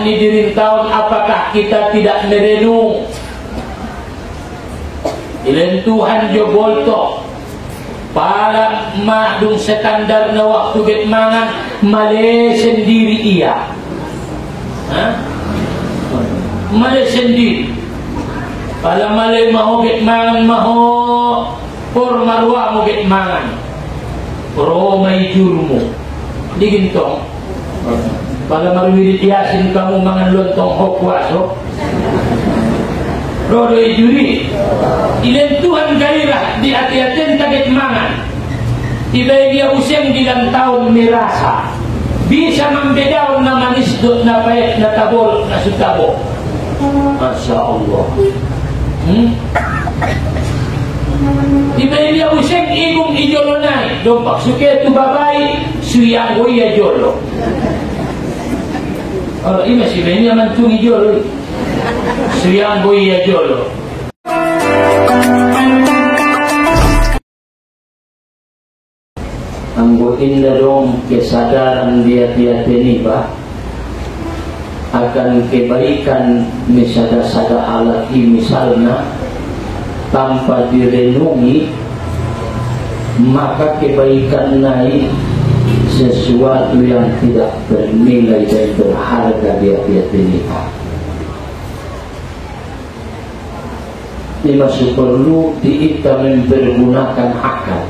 Ni dirin tahun apakah kita tidak merenung ilen Tuhan jo bolto para madung standar na waktu get mangan male sendiri iya, male sendiri pala male maho get mangan maho por marwa mo get mangan pro may jurmo digintong pala marwili tiyasin kamu mangan lontong hokwaso rodo juri ilen Tuhan gairah di hati-hatian kaget mangan ibai dia useng di dalam tahun merasa bisa membedakan na manis dot na payat na tabol na sutabo. Masya Allah. Ibai dia useng igong ijolo nai dompak suke tu babai suyang goya jolo. Oh ini masih ini mantung ijolo. Suyang goya jolo. Anggutin dong kesadaran dia ini bah akan kebaikan misada-sada halaki misalnya tanpa direnungi maka kebaikan naik sesuatu yang tidak bernilai dan berharga dia ini bah. Ini masih perlu kita mempergunakan akal.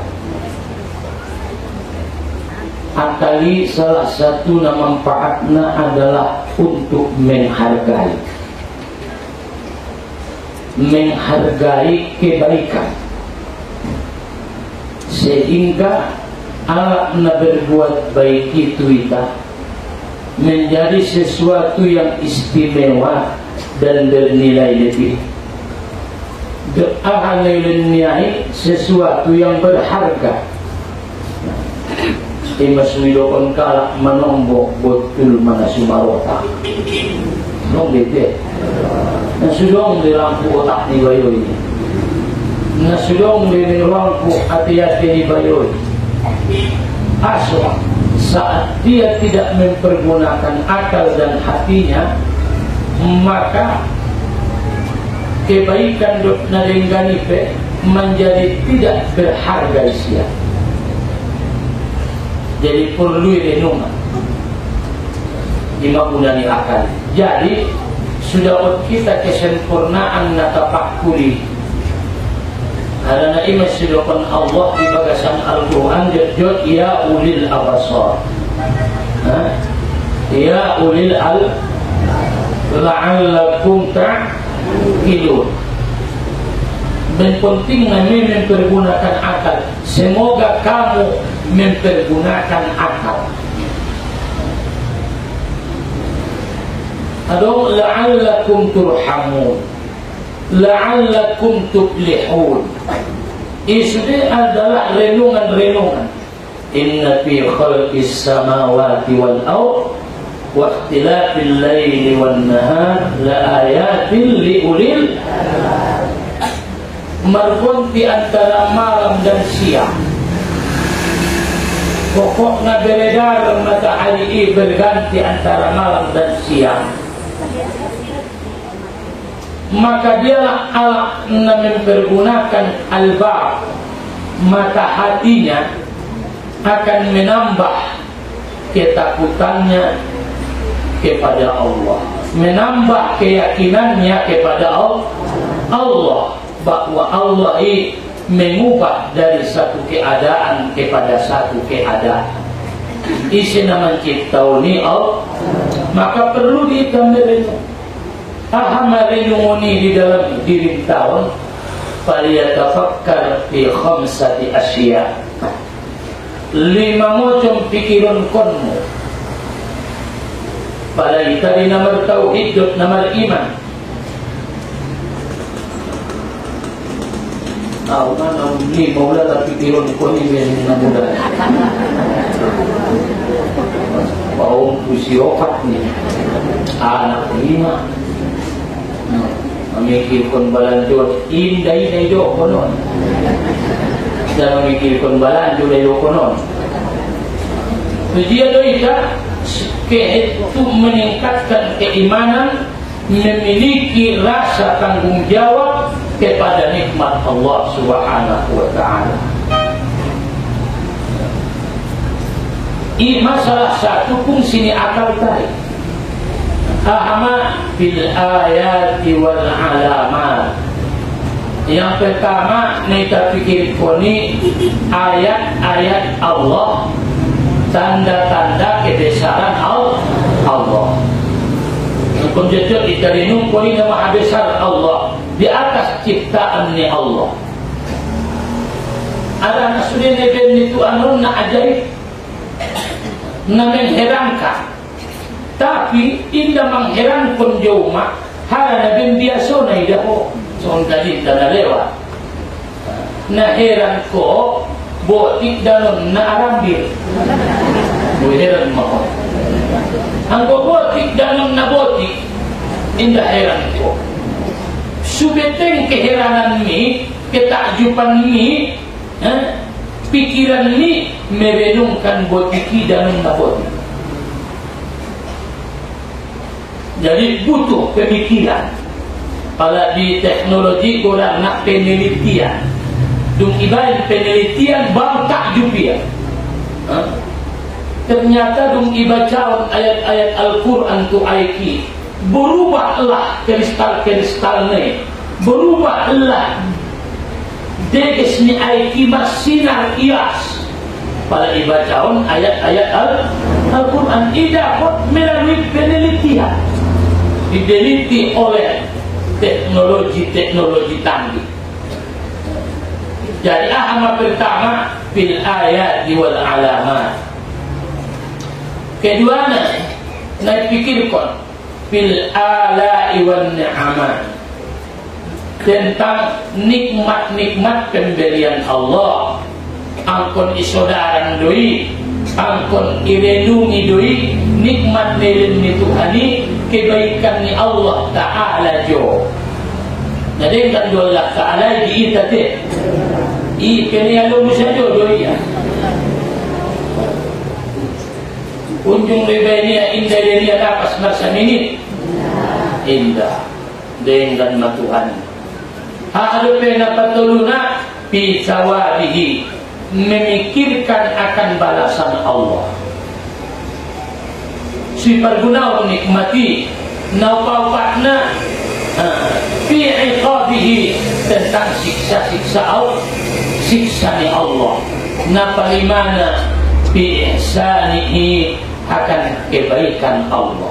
Akali salah satu manfaatnya adalah untuk menghargai kebaikan sehingga alat berbuat baik itu menjadi sesuatu yang istimewa dan bernilai lebih. Akan nilai sesuatu yang berharga. Imas widokon kalak manombok betul mana sumarota. Nong bete. Nasudong di lampu otak ni bayoy. Nasudong di lampu hati-hati ni bayoy. Aswa saat dia tidak mempergunakan akal dan hatinya, maka kebaikan dot nadenganipe menjadi tidak berharga sia. Jadi perlu renungan dimakunani akal. Jadi sudah kita kesempurnaan natapakuri karena imas silakan Allah di bagasan Al-Quran jod ya ulil abasar, ya ulil al la'allakum ta'qilun. Dan penting kami mempergunakan akal. Semoga kamu mempergunakan akal. Adong la'allakum turhamun, la'allakum tuflihun. Itu adalah renungan-renungan. Inna fi khalqis samawati wal ardh wa ikhtilafil laili wan nahar la ayatin li ulil mergonti antara malam dan siang. Pokoknya beredar matahari ini berganti antara malam dan siang. Maka dialah Allah mempergunakan albab mata hatinya akan menambah ketakutannya kepada Allah, menambah keyakinannya kepada Allah. Bahwa Allah ini mengubah dari satu keadaan kepada satu keadaan. Isi nama ciptauni Allah. Maka perlu kita merenung. Merenungi di dalam diri tahun. Faliyatafakkar fi khamsati asya. 5 macam pikiran konmu. Pada tadi nomor tauhid, nomor iman. Mana ni mula tapi pikiran ko ni na muda. Baong pusiokat ni anak 5. Memikir kon balanjut inday do konon. Dan memikir kon balanjut do konon. Dia do ita Itu meningkatkan keimanan, memiliki rasa tanggung jawab kepada nikmat Allah Subhanahu wa ta'ala. Masalah satu pun sini akal tarik. Ahma bil ayati wal alamat. Yang pertama kita fikir koni ayat-ayat Allah, tanda-tanda kebesaran Allah. Penjajah kita renung koni nama besar Allah di atas ciptaannya Allah. Ada anak sudah neben itu anu na ajaib, na mengherankan. Tapi indah mengherankan jauh mak, hal neben biasa na idah ko, soal kaji tanah lewat. Na heran ko, botik dalam na arambil. Heran mak. Angko botik dalam na botik, indah heran ko. Subeteng keheranan ini, ketakjuban ini, pikiran ini merenungkan botiki dalam na botik. Jadi butuh pemikiran. Kalau di teknologi orang nak penelitian, dung ibarat penelitian baru takjub dia. Ternyata dung ibaca ayat-ayat Al-Quran tu aiki, berubahlah kristal-kristal ni, berubahlah deges ni aiki bersinar ias. Pada ibacaun ayat-ayat Al-Quran dapat melalui penelitian, diteliti oleh teknologi canggih. Jadi ahama pertama bil ayat wal alamat. Keduanya nak fikirkan bil ala'i wan ni'amat, tentang nikmat-nikmat pemberian Allah. Angkon isodaran doi, angkon irenungi doi, nikmat nilin ni Tuhani, kebaikan ni Allah Ta'ala jo. Jadi kan Allah Ta'ala di itate, kini alu saja doi ya. Kunjung lebih ni indah dia dapat semasa minit, indah dengan matuhan. Haru pena patuluna pi sawabihi, memikirkan akan balasan Allah. Si perguna menikmati naupapatna fi iqabihi, tentang siksa-siksa Allah, siksanya Allah. Napalimana fi ihsanihi, akan kebaikan Allah.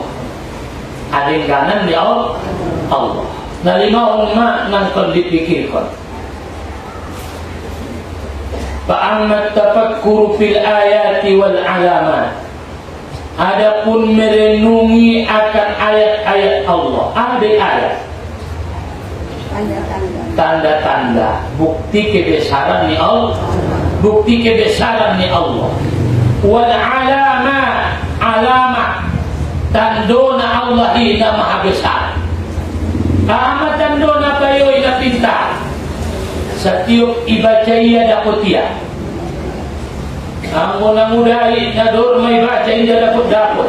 Ada kanan di Allah. Nah lima umat nangkon dipikirkan. Fa'ammat tafakkuru fil ayati wal alamat. Adapun merenungi akan ayat-ayat Allah, ada ayat tanda-tanda bukti kebesaran ni Allah, bukti kebesaran ni Allah. Wal alamat, alamat tandona Allah ina maha besar. Amat tandona payo ina pintar. Setiap ibaca ia dapat dia. Ang mudah-mudahi nadur may baca ia dapat.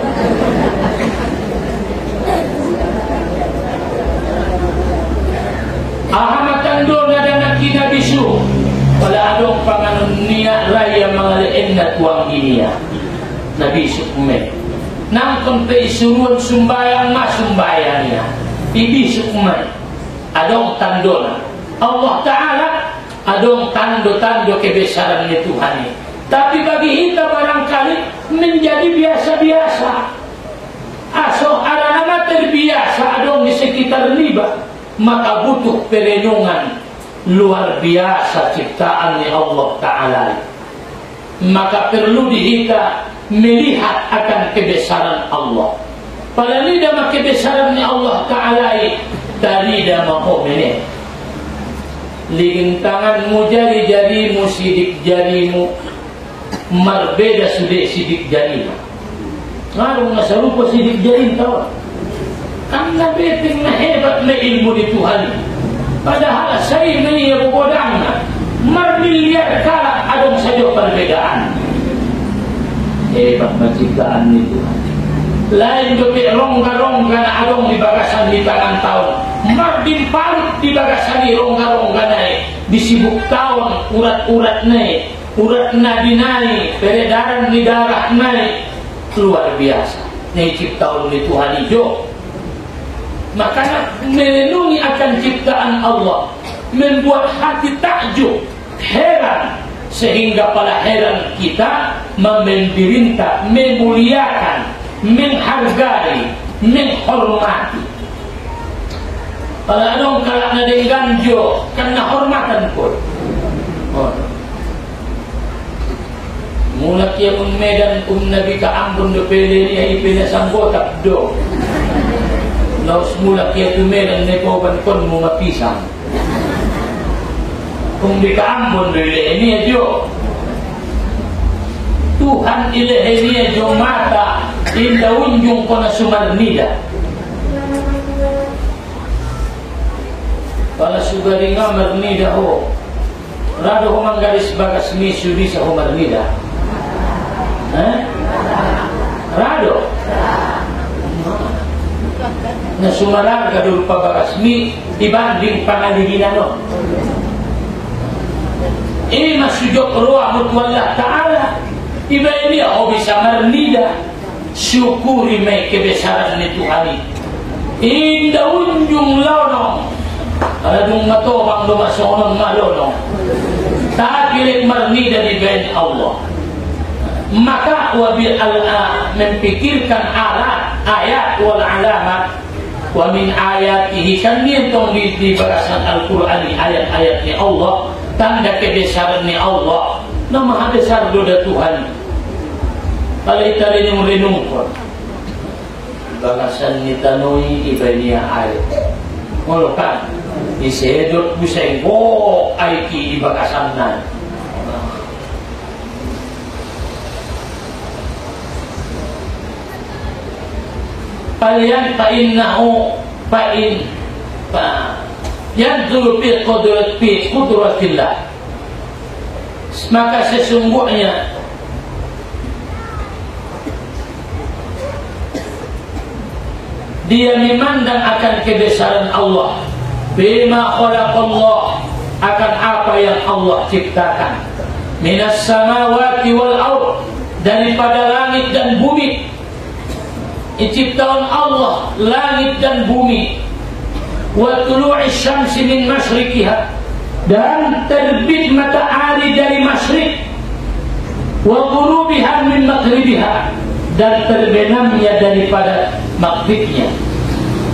Ahamat tandona dan nakina bisu. Wala adong panganon niya raya mga leeng na tuwang iniya. Nabi Sukme. Nang konteisuruan sumbayang masumbayang niya. Ibi Sukme. Adong tandona. Allah Ta'ala adong tando-tando kebesaran ni Tuhan. Tapi bagi kita barangkali menjadi biasa-biasa. Aso ada nama terbiasa adong di sekitar liba. Maka butuh perenungan luar biasa ciptaan Allah Ta'ala. Maka perlu kita melihat akan kebesaran Allah. Padahal dalam kebesaran Allah Ta'ala tarida mahu meneh. Lintanganmu jari-jarimu sidik jarimu, marbeda sudah sidik jarimu. Ngaruh nggak serupa sidik jari tahu. Karena beting na hebat na ilmu di Tuhan. Padahal saya ini yang bodangna marmiliar kala adong saja perbedaan. Hebat penciptaan itu. lain dope rongga-rongga na adong di bagasan di tangan tahun mardin palit di bagasan di rongga-rongga naik disibuk tahun urat-urat naik urat nadi naik peredaran di darah naik luar biasa naik ciptaan oleh Tuhan hijau. Makanya merenungi akan ciptaan Allah membuat hati takjub heran sehingga pada heran kita memerintah memuliakan menghargai, menghormati. Kalau adong kalak na deng ganjo, kena hormatan pun. Mula kia medan nabi ka ambon do pele ni ai pele sambo tak do. Laus mula kia tu medan ne ko ban kon mo mapisang. Kung di ka ambon do ni ajo. Tuhan ilahi jo mata inda unjung kona sumarnida. Pala sugaringa marnida ho. Rado ho manggaris bagas misu di sa ho marnida. Rado. Na sumarang kadul pa bagas mi dibanding pangaliginan no. Ini masujud roh Allah Ta'ala. Iba ini aku bisa marnida syukuri mai kebesaran ni Tuhan. Inda unjung lono adung matobang do masonon malono tak kilik marnida di bain Allah. Maka wabil memikirkan ayat wal alamat wa min ayatihi kan niatong di barasan Al-Qur'an ayat-ayatnya Allah tanda kebesaran ni Allah. Na maha besar doa Tuhan. Kalau itali yang renungkan bagasan ni tanoi ibania ayat. Molo kan isedot busay go aiki di bagasan nan. Kalian fa'innahu fa'in yanzuru fi qudratillah. Maka sesungguhnya dia memandang akan kebesaran Allah bima khalaqallah akan apa yang Allah ciptakan minas samawati wal ard daripada langit dan bumi. Ciptaan Allah langit dan bumi wa tulu'i syamsi min masyriqiha dan terbit matahari dari masyrik wa ghurubiha min maghribiha dan terbenamnya daripada maghribnya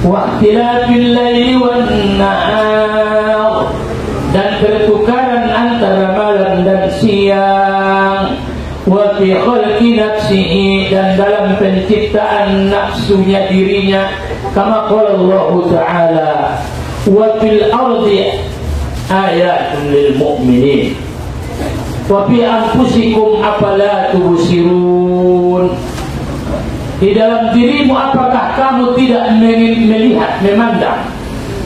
wa ikhtilafil laili wan nahar dan pertukaran antara malam dan siang wa fi khalqi nafsihi dan dalam penciptaan nafsunya dirinya kama qala Allah Ta'ala wa fil ardi ayatun lil mu'minin wa fi anfusikum afala tubsirun. Di dalam dirimu apakah kamu tidak melihat, memandang?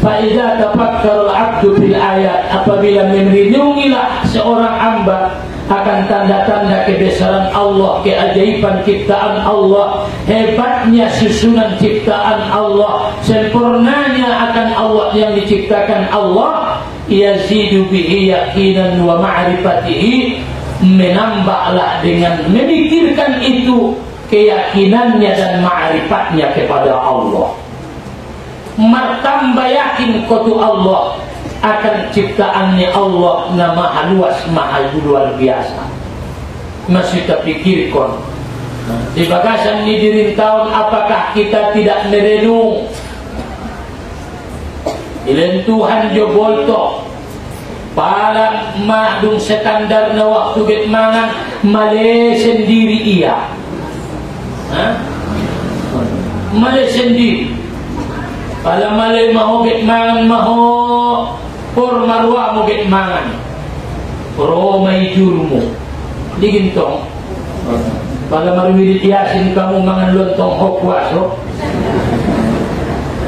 Fa idza tafakkara al-'abdu bil ayat, apabila merenungilah seorang hamba akan tanda-tanda kebesaran Allah, keajaiban ciptaan Allah, hebatnya susunan ciptaan Allah, sempurnanya akan Allah yang diciptakan Allah, yazidu bihi yaqinan wa ma'rifatihi, menambahlah dengan memikirkan itu keyakinannya dan ma'rifatnya kepada Allah. Martamba yakin kutu Allah akan ciptaannya Allah na maha luas, maha luar biasa. Masih terpikirkan di bagasan ni dirin tahun apakah kita tidak merenung ilen Tuhan jo bolto para mahdung standar na waktu get mangan male sendiri iya. Male sendiri. Kalau male maho get mangan maho por marwa mo get mangan. Pro may jurmo. Digintong. Kalau marumi ditiasin kamu mangan lontong hokwaso.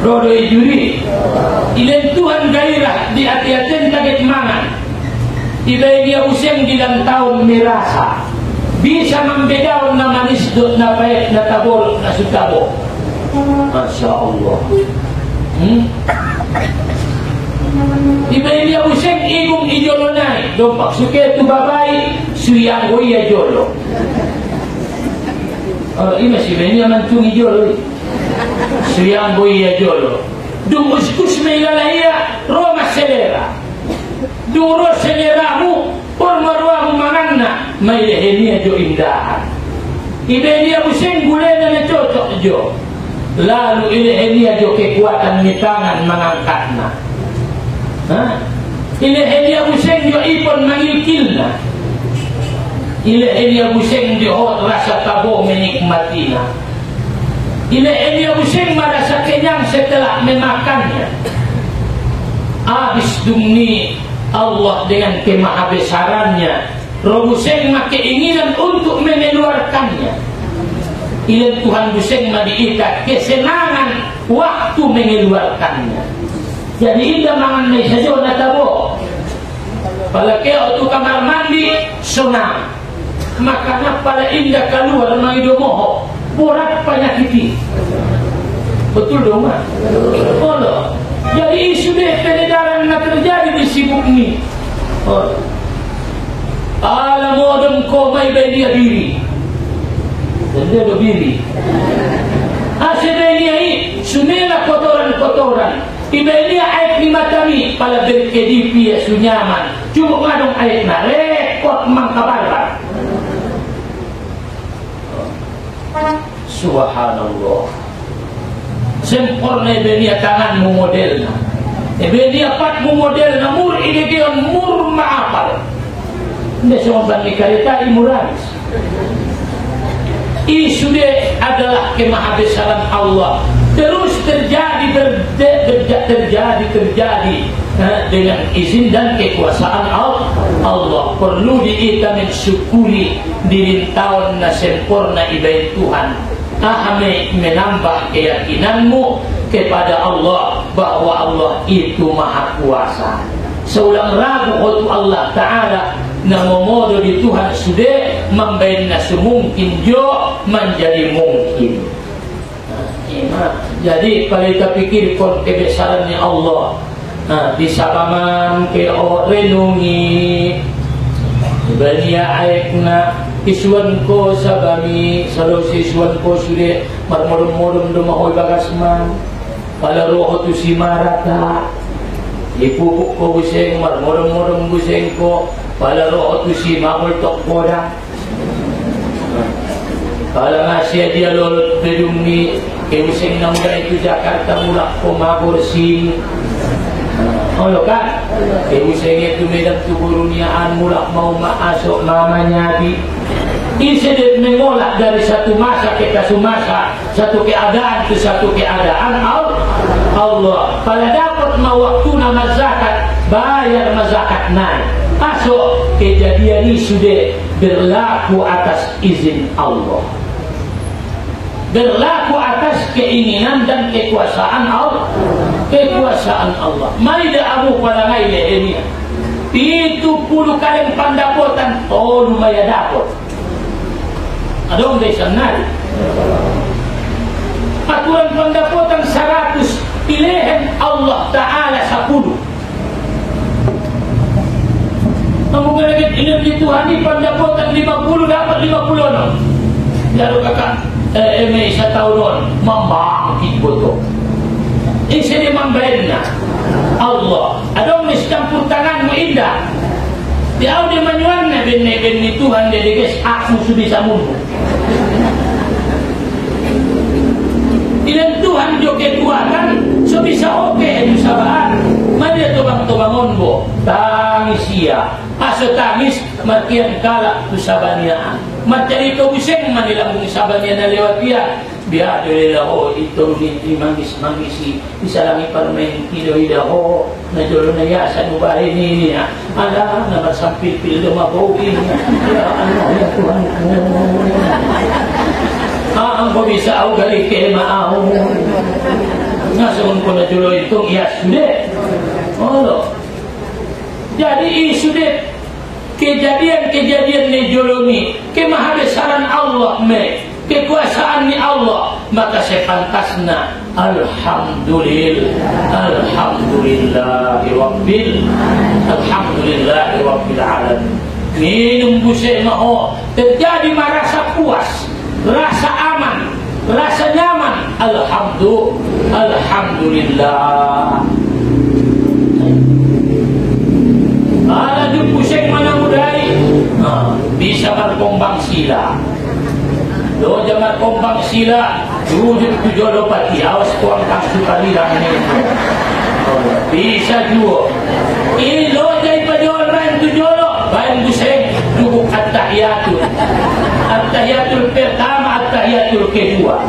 Rodo juri. Ilen Tuhan gairah di hati-hati kaget mangan. Ibai dia useng di dalam tahun merasa. bisa membedakan na manis dot na pahit na tabor na sutabo. Masya Allah. Iba dia useng igong ijolo nai dompak suke tu babai suyang goya jolo. Ima si beni amantung ijolo suyang goya jolo. Dung uskus meilalahia Roma selera. Dung ro seleramu por marwamu manganna mailehenia jo indahan. Iba dia useng gulena na cocok jo. Lalu ilehenia jo kekuatan ni tangan mengangkatna. Ilehenia useng jo ipon mangilkilna. Ilehenia useng jo hot rasa tabo menikmatinya. Ilehenia useng merasa kenyang setelah memakannya. Habis dumni Allah dengan kemahabesarannya robuseng make keinginan untuk mengeluarkannya. Ilan Tuhan buseng madiikat kesenangan waktu mengeluarkannya. Jadi indah mangan may sajo na tabo. Palakeo tu kamar mandi senang. Maka na pala indah keluar may domoho. Borat penyakiti. Betul dong mak? Oh, jadi isu deh peredaran yang terjadi di sibuk ni. Alam modem ko may dia diri. Dia berdiri. Asyiknya ini sumela kotoran-kotoran. Ibelia air lima tami pada berkedipi ya sunyaman. Cuma ngadong air na rekod mangkabarbar. Subhanallah. Sempurna ibelia tanganmu modelna. Ibelia patmu modelna mur idegion mur maapal. Ini semua bani karita imuranis. Isu dia adalah kemahabesaran Allah terus terjadi dengan izin dan kekuasaan Allah. Perlu kita mensyukuri diri tahun na sempurna ibadah Tuhan. Ahame menambah keyakinanmu kepada Allah bahwa Allah itu maha kuasa. Seulang ragu untuk Allah Ta'ala na momodo di Tuhan sudah membaina semungkin jo menjadi mungkin. Jadi kalau kita pikir kon kebesarannya Allah, di sabaman ke renungi bania aikna isuan ko sabami selalu isuan ko sudah marmodom-modom domahoy bagasman pala roho tu si marata ipupuk ko buseng marmodom-modom buseng ko pala roho tu si mamul tok podang pala ngasih dia lolot bedung ni ke buseng na muda itu Jakarta mulak ko magursin. Oh kan? Ibu saya itu medan tuburuniaan mulak mau masuk mamanya di. Insiden mengolak dari satu masa ke satu masa, satu keadaan ke satu keadaan Allah. Pada dapat mau waktu nama zakat, bayar zakat naik. Masuk kejadian ini sudah berlaku atas izin Allah. Berlaku atas keinginan dan kekuasaan Allah. Kekuasaan Allah. Mari dah abu pada ngaile ini. Itu 10 kali pandapotan lumaya dapat. Adong desa nari. Aturan pandapotan 100 pilihan Allah Ta'ala 10. Kamu melihat ini Tuhan ini pandapotan 50 dapat 50. Lalu kakak Eme isa tahun membangkit betul. Ini dia membayarnya Allah. Ada orang campur tanganmu indah. Dia dia menyuannya benih-benih Tuhan dia guys. Aku sudah bisa mundur. Ilan Tuhan joget kuatan, so bisa oke itu sabar. Mari tobang-tobang onbo, tangis ia. Aso tangis makian kalak tu sabaniaan. Macari kau buseng manilambung sabanian na lewat dia. Biar dia dah itu ni mangisi bisa lagi permain kilo ida na jolo na yasan ubah ini ya. Ada na sampai pil doma bau ini. Ya Allah ya Tuhan. Aku bisa aku kali ke mau. Ngasun ko na jolo itu ya sudah. Oh. Jadi sudah kejadian-kejadian ni jolongi kemahabesaran Allah kekuasaan ni Allah, maka sepantasna alhamdulillahi rabbil alamin. Minum busai maho terjadi merasa puas, rasa aman, rasa nyaman. Alhamdulillah. Ada di pusing mana mudai bisa berkombang sila. Lo jangan kombang sila, duduk tu jodoh pati, awas kuang kastu kali ni. Bisa juga. Ini lo jadi pada orang tu jodoh, bayan buseng duduk at-tahiyatul pertama, at-tahiyatul kedua.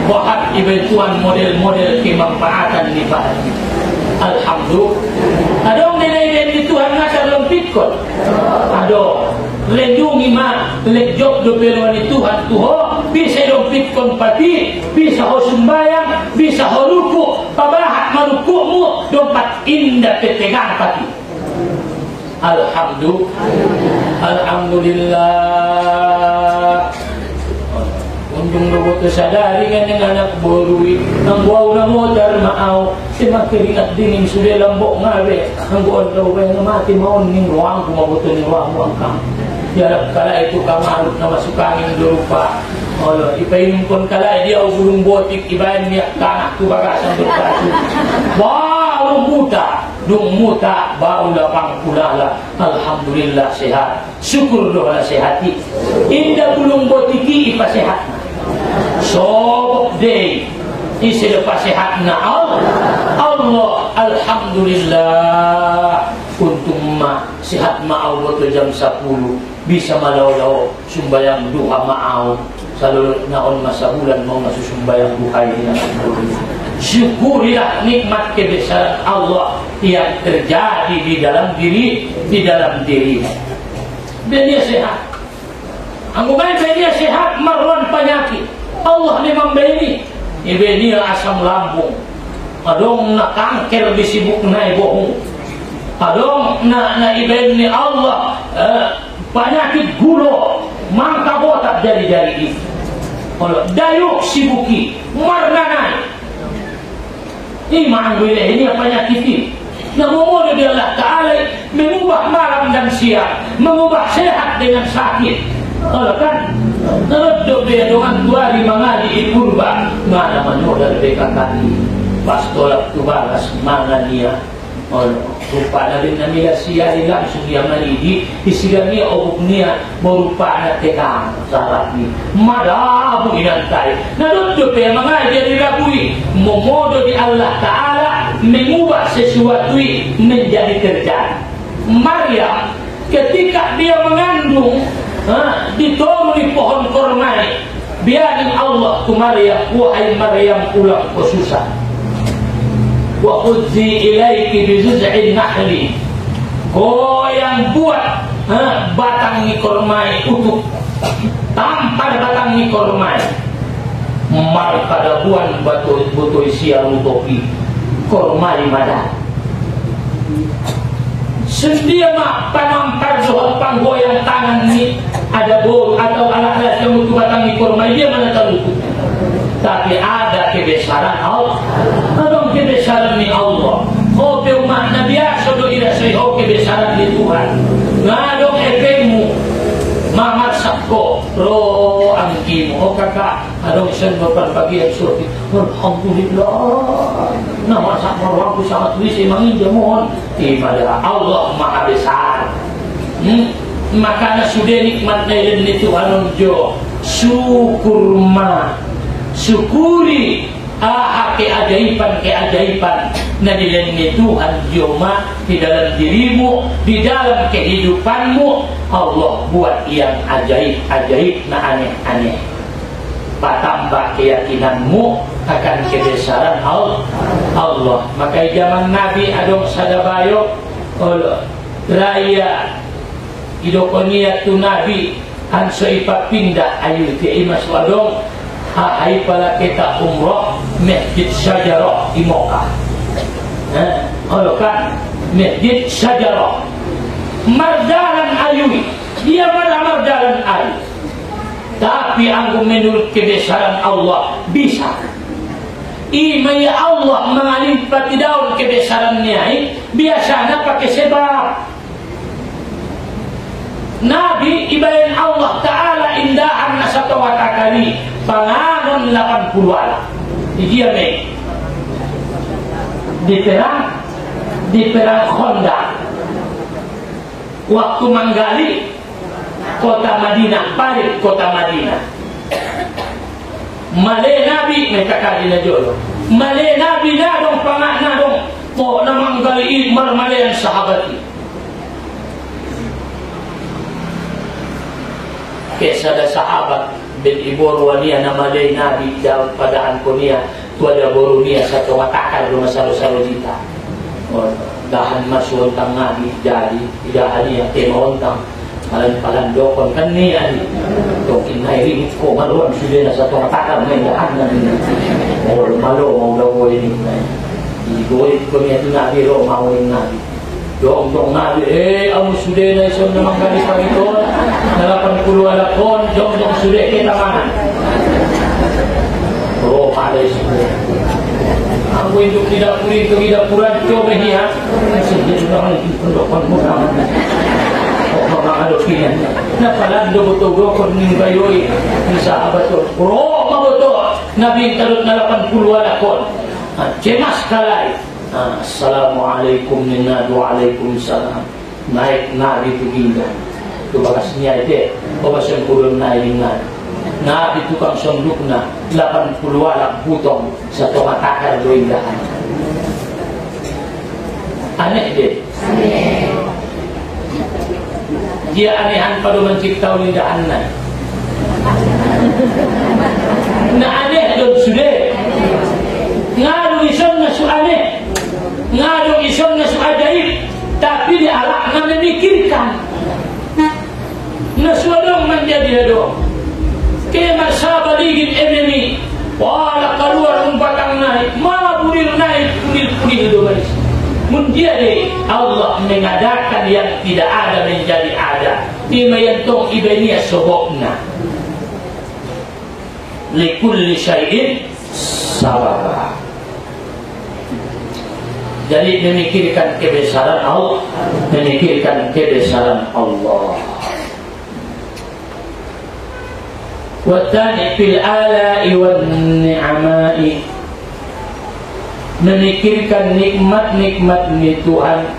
Buat bantuan model-model kemanfaatan ni Pak. Alhamdulillah. Ada nilai di Tuhan ngasa dalam pikul. Ada. Lendungi ma lejok do peloni Tuhan tuho bisa do pikul pati, bisa ho sembayang, bisa ho ruku, pabahat marukukmu dopat indah petegang pati. Alhamdulillah. Untung lo tu sadari kan dengan anak borui, ang buaw na modar maaw, si makeringat dingin sudah lambok ngawe, ang buaw daw ba nga mati maon ning ruang kumabuto ning ruang buang kang. Yarap kala itu kamarut na masukangin durupa. Allah, ipainom kon kala dia gulung botik ibayan niya kanak tu bagasan berkatu. Baru muta, dung muta baru lapang kulala. Alhamdulillah sehat. Syukur doa sehati. Indah gulung botiki ipa sehat. Sobok day isi lepas sehatna Allah alhamdulillah. Untung sehat ma'aw betul jam 10 bisa malau-lau sumbayang duha ma'aw selalu naon masa bulan mau masuk sumbayang duha ini. Syukurilah nikmat kebesaran Allah yang terjadi di dalam diri dan dia sehat. Angguman dia sehat marwan penyakit Allah ni membeli ibeni asam lambung, adong na kanker disibuk na ibohong, adong na ibeni Allah penyakit gula mangka botak jari-jari ini. Allah dayuk sibuki marnanai ini mangguile ini penyakit ini. Namun dia Allah Ta'ala mengubah malam dan siang, mengubah sehat dengan sakit. Allah kan ngeredok dia dengan tuari mengali ikurba mana menodal bekakati pas tolak tu balas mana dia rupa dari namanya siari langsung dia malidi isigami obuk niya berupa anak tekang salat ni madabu inantai ngeredok dia mengali dia dirabui memodo di Allah Ta'ala mengubah sesuatu menjadi terjadi. Maryam ketika dia mengandung ditomri pohon korma, biarin Allah tu Maryam, wahai Maryam ulang kesusah. Wa khudzi ilaiki bi juz'in nahli. Kau yang buat batang ni korma utuh, tampar batang ni korma. Mar kada buan batu isia utopi korma di mana? Sendia mak panampar soal panggoyang tangan ni ada bol atau alat-alat yang untuk batang ikor dia mana tahu. Tapi ada kebesaran Allah, ada kebesaran ni Allah. Oh peumak nabi asodo ira seho kebesaran ni Tuhan. Ngadong efekmu mamat sakko ro angkimu oh kakak adong sen berbagian surti. Alhamdulillah. Nama sakmarwaku sangat bisa menginjam mohon ibadah Allah Maha Besar. Makanya sudah nikmatnya dan itu anunjo syukur syukuri keajaiban nah di dalam Tuhan joma di dalam dirimu, di dalam kehidupanmu Allah buat yang ajaib nah aneh-aneh. Patambah keyakinanmu akan kebesaran Allah. Maka zaman Nabi adong sadabayo raya idokonia tu Nabi hanso ipa pindah ayu ke imas wadong hai pala kita umroh Masjid Syajarah di Mokkah. Kan Masjid Syajarah mardalan ayui, dia mardalan ayu. Tapi aku menurut kebesaran Allah bisa. Imaya Allah mengalimpati daun kebesarannya, biasanya pakai sebab. Nabi ibayan Allah Ta'ala indahan na sa tawatakali panganon 80 ala. Dia may di perang Honda waktu menggali kota Madinah, parit kota Madinah. Male Nabi may kakadi na jolo. Male Nabi na dong pangat na dong po na manggali marmale ang sahabat. Kesa ada sahabat bin ibor niya na malay Nabi daw padaan ko niya tuwada boro niya sa tuwatakal rumah salo-salo dita. Dahan masuntang Nabi jadi idahan niya tinontang palandokon kan niya itong kinairimit ko maluan sudah na sa tuwatakal may dahan na niya malo mau daw ko ini igoit ko niya ito Nabi ro mauling Nabi dong Nabi ang sudah na isang namang galis pa ito 80 alakon dong sudah kita manan pada semua aku itu tidak puran coba hiya sedih sudah lagi pendokon murah orang ada pilihan na palando betul kon ning bayoi ni sahabat to betul Nabi tarut 80 alakon cemas kalai. Assalamualaikum minadu waalaikumsalam. Naik Nabi itu hingga itu bakasnya itu obasan kurun naik Nabi tukang sondukna 80 alak butong satu matakar doindahan. Aneh deh. Dia anehan pada mencipta lindahan naik. Nah aneh dong sudah. Ngadu ison na su aneh. Ngadu ison na su ajaib. Tapi di alak na memikirkan. Naswadong menjadi dong. Kaya masaba digit enemy. Wala keluar batang naik. Mana bulir naik. Pulir dong guys. Mundia deh. Allah mengadakan yang tidak ada menjadi ada. Timayantong ibaniya sobokna. Likulli syai'in sabara. Jadi memikirkan kebesaran Allah, memikirkan kebesaran Allah. Watani fil ala'i wan ni'ama'i, memikirkan nikmat-nikmat ni Tuhan.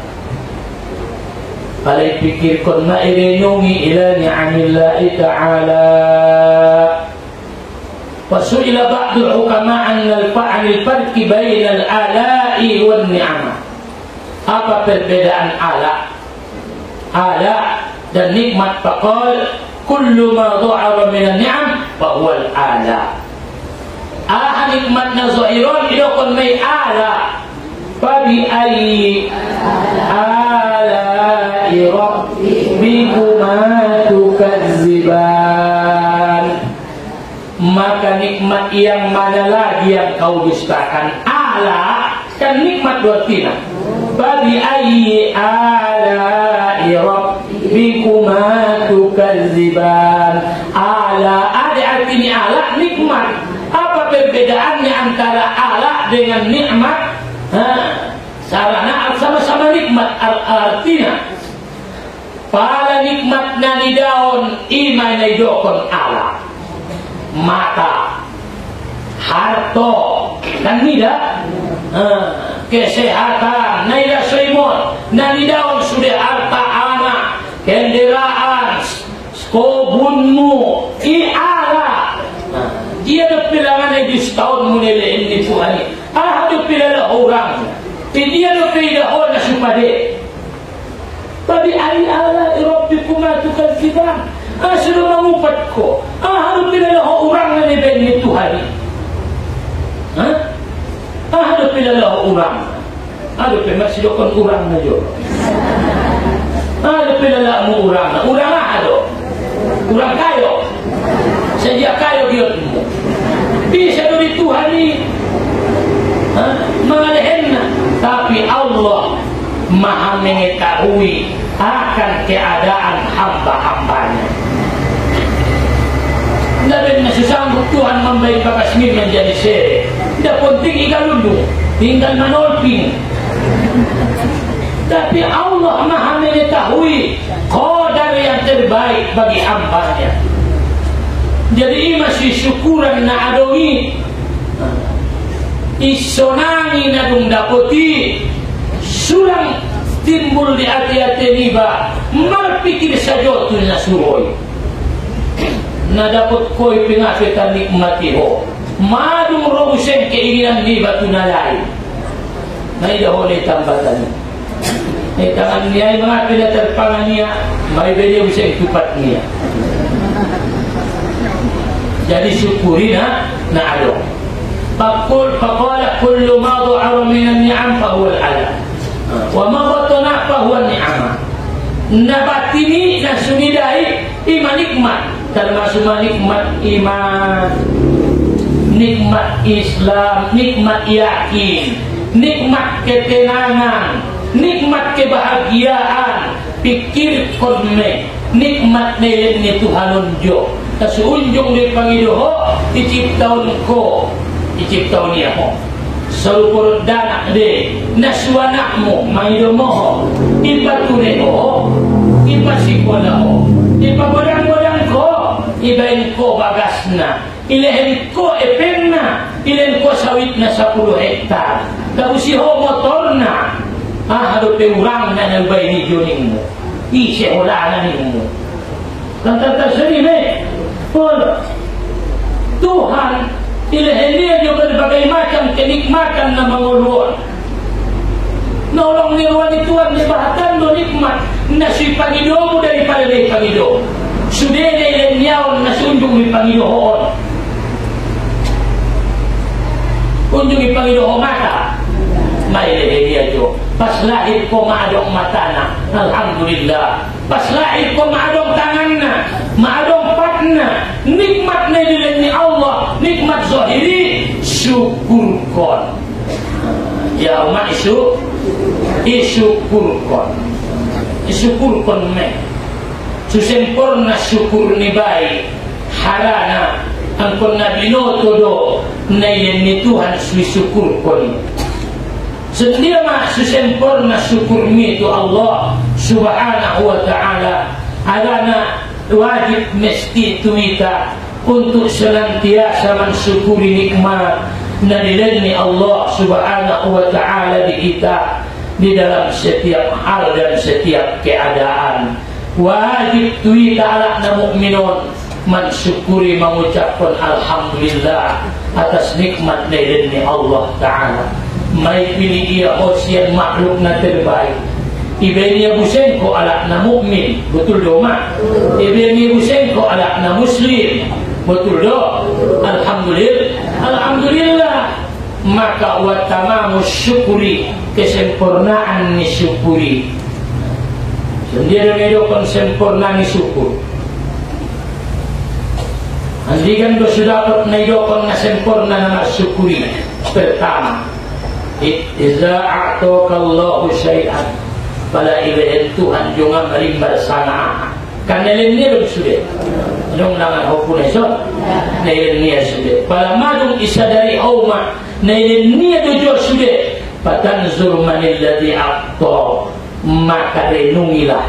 Alai pikirkan ma'irinungi ila ni'amillahi ta'ala. وسئل بعض الحكماء عن الفرق بين الآلاء والنعمة. Apa perbedaan ala dan nikmat? Faqal kullu ma dha'ara min an-ni'am fa huwa al-ala. Nikmatna zahiran idakon may ala. Fa bi ayyi ala'i rabbikuma tukazziban. Maka nikmat yang mana lagi yang kau dustakan? Ala kan nikmat berarti Babi ayyi ala'i rabbikuma tukazziban. Ala ada artinya ala nikmat. Apa perbedaannya antara ala dengan nikmat? Sarana sama-sama nikmat artinya. Pala nikmat nani daun imay na idokon ala. Mata, harto, dan tidak kesehatan, naida selimut, nanidaun sudah harta anak, kendaraan, kobunmu, iara. Dia ada pilangan di setahun mulai ini Tuhan. Ada pilangan orang, dia ada pilangan orang supaya. Tapi ayat Allah Rabbikuma tukazziban. Sudah mengupat ko. Harus pilih orang yang lebih Tuhan. Harus pilih orang. Harus pilih masih dokon orang saja. Harus pilih orang. Orang ada. Orang kaya. Sejak kaya dia tu. Bisa dari Tuhan ni. Mengalahin. Tapi Allah Maha mengetahui akan keadaan hamba-hambanya. Tidak benar sesanggup Tuhan membaik bakas menjadi sere. Tidak penting ikan lundu, tinggal menolping. Tapi Allah Maha mengetahui qadar yang terbaik bagi hambanya. Jadi masih syukuran na adongi, isonangi na dung dapoti, sulang timbul di hati-hati niba, marpikir saja tu na suroy. Na dapat koi pingafitan nikmati ho, madung robusen keinginan niba tu na lain. May daholi tambatan. May tangan niya, mga pinaterpangan niya, may beliau bisa itupat niya. Jadi syukuri na adong. Faqala kullu ma dha'ara min an-ni'am fa huwa al-'ala. Wa ma batana fa huwa an-ni'ama. Nabatini na sumidai iman nikmat, termasuk nikmat iman, nikmat Islam, nikmat yakin, nikmat ketenangan, nikmat kebahagiaan, pikir korme, nikmat nilai Tuhan unjuk. Kasunjung di Pangidoho, diciptaun ko, diciptaun niya mo. Salupur danak de, naswanakmu, Mangidomo, ibatune ko, ipasikola ko, ipagodang-godang ko, ibain ko bagasna, ilehen ko epengna, ilehen ko sawit na 10 hektar, tapusiho motorna, hado peurang na nabay ni Joning mo, iseholanan mo. Tentang sendiri, Tuhan ilahnya juga berbagai macam kenikmatan na manguluan. Nolong niruan Tuhan dibahatan do nikmat nasi Pangidomu daripada dari Pangido. Sudah ilahnya nasi unjung di Pangidohon. Unjung di Pangidohon mata. Mai dia jo. Pas lahir ko maadong matana, alhamdulillah. Pas lahir ko maadong tanganna, maadong patna, nikmat ni Allah, nikmat zahiri, syukurkon. Ya umat syukurkon. Syukurkon me. Susempurna syukur ni baik. Harana angkon nabinoto do nailen ni Tuhan syukurkon. Sendiri sesempurna syukur itu Allah Subhanahu wa ta'ala. Adana wajib mesti kita untuk senantiasa mensyukuri nikmat dan nilai Allah Subhanahu wa ta'ala di kita di dalam setiap hal dan setiap keadaan. Wajib kita ala mukminun mensyukuri, mengucapkan alhamdulillah atas nikmat nilai Allah ta'ala. Mai pilih dia osian makhluk na terbaik. Ibenya busen ko alak na mukmin, betul do mak. Ibenya busen ko alak na muslim, betul do. Alhamdulillah. Maka wa tamamu syukuri, kesempurnaan ni syukuri. Sendiri medokon sempurna ni syukur. Andikan do sudah dapat medokon na sempurna na syukuri. Pertama, Iza a'tokallahu syai'an pada ilahin Tuhan junga merimbal sana kan nilin niya dong sudah dong nangan hukun esok nilin niya sudah pada madung isa dari awma nilin niya dojo sudah patanzur manilladhi a'to maka renungilah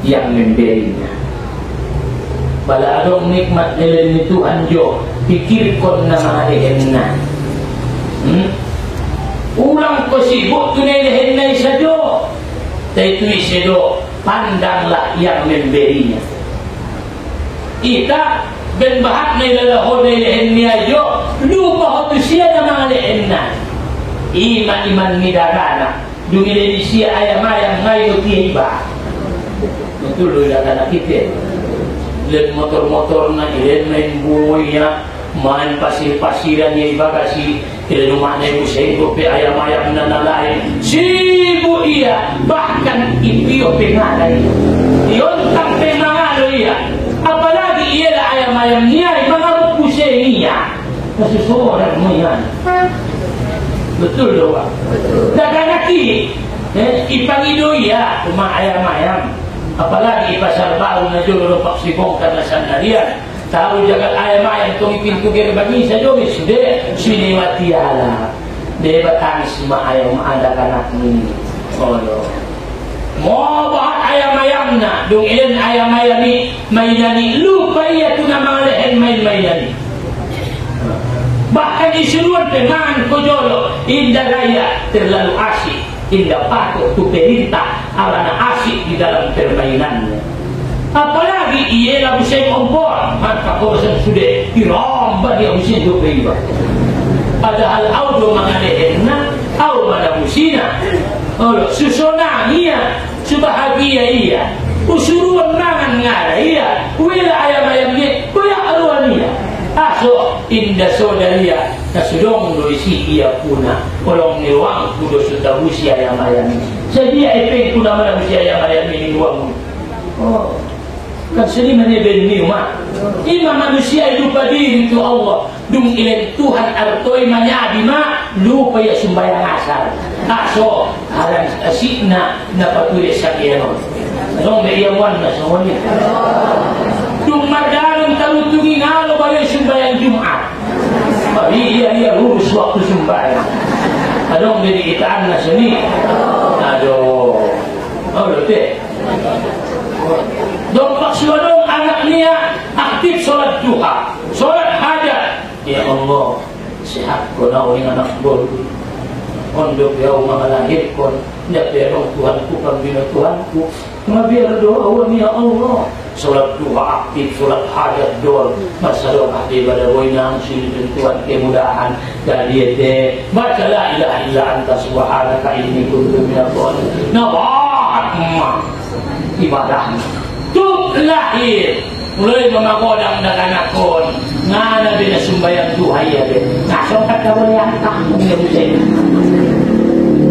yang memberinya pada adong nikmat nilin ni Tuhan jo pikirkon na mahalihenna ulang ko sibuk tunai-tunai saja. Tapi sedo pandanglah yang memberinya. Kita ben bahat na ilalahon na ilahennya jo lupa hotu siya na mga lehenna. Iman midagana dumilin siya ayam-ayam ngayon tiba. Natuloy na kita. Ilan motor-motor na ilan main buhay na main pasir-pasiran niya iba kasi ilan umanay mo sa ito pe ayam-ayam na nalain sibo iya bahkan ipiyo pengalay iyon tang pengalo iya apalagi iya na ayam-ayam niya mga puse niya nasusuran mo yan betul doa daganaki Ipangido ya cuma ayam-ayam, apalagi pasar baru na jolo pak sibongkan na sandalian. Tahu jagat ayam-ayam tong pintu gerbang saja sudah siniwati ala. Dia bertangis ma ayam ada kanak ni. Oh no. Mau bahat ayam-ayam na, dong ilan ayam-ayam ni mainani lupa ia tu nama lehen main-mainani. Bahkan disuruh teman kojolo indah raya terlalu asyik, indah patut tu perintah alana asyik di dalam permainannya. Apalagi ia lah bisa kompor, maka kosan sudah dirambah dia bisa tu beriba. Padahal audo mengalehna, au pada musina. Oh, susona ia, subahagia ia, usuruan mangan ngara ia, wila ayam-ayam ni, kuya aruan ia. Aso indah sodaria, nasudong doisi ia puna, kolong niwang kudo sudah usia ayam-ayam ni. Jadi epeng kuna mana usia ayam-ayam ni niwang. Oh, kan seni mana benni mak. Ima manusia lupa diri itu Allah. Dung ilen Tuhan artoi manyadi mak, lupa ya sumbayang asal. Aso halang asikna napatulis sakyanon. Anong beriyawan na semuanya. Dung mardalong talutungi ngalo bayo sumbayang Jumat. Bagi ia lurus waktu sumbayang. Anong berikitaan na seni. Aduh. Oh lote. Dompak suadong anak niya aktif solat duha, solat hajat. Ya Allah, sihat ko na uling anak ko. Ondok yaw mga lahir ko, naperong Tuhanku pambina Tuhanku. Mabiar doa ya Allah. Solat duha aktif, solat hajat doa. Masalong ahli badawoy nang sinidun Tuhan kemudahan. Dari ete, baca la ilaha illa anta subhanaka inni kuntu minadh dhalimin. Nabahat emak ibadah. Tuk lahir mulai mengagodang dengan akon ngana bina sumbayang duha ya be nasong kata boleh antah punya musik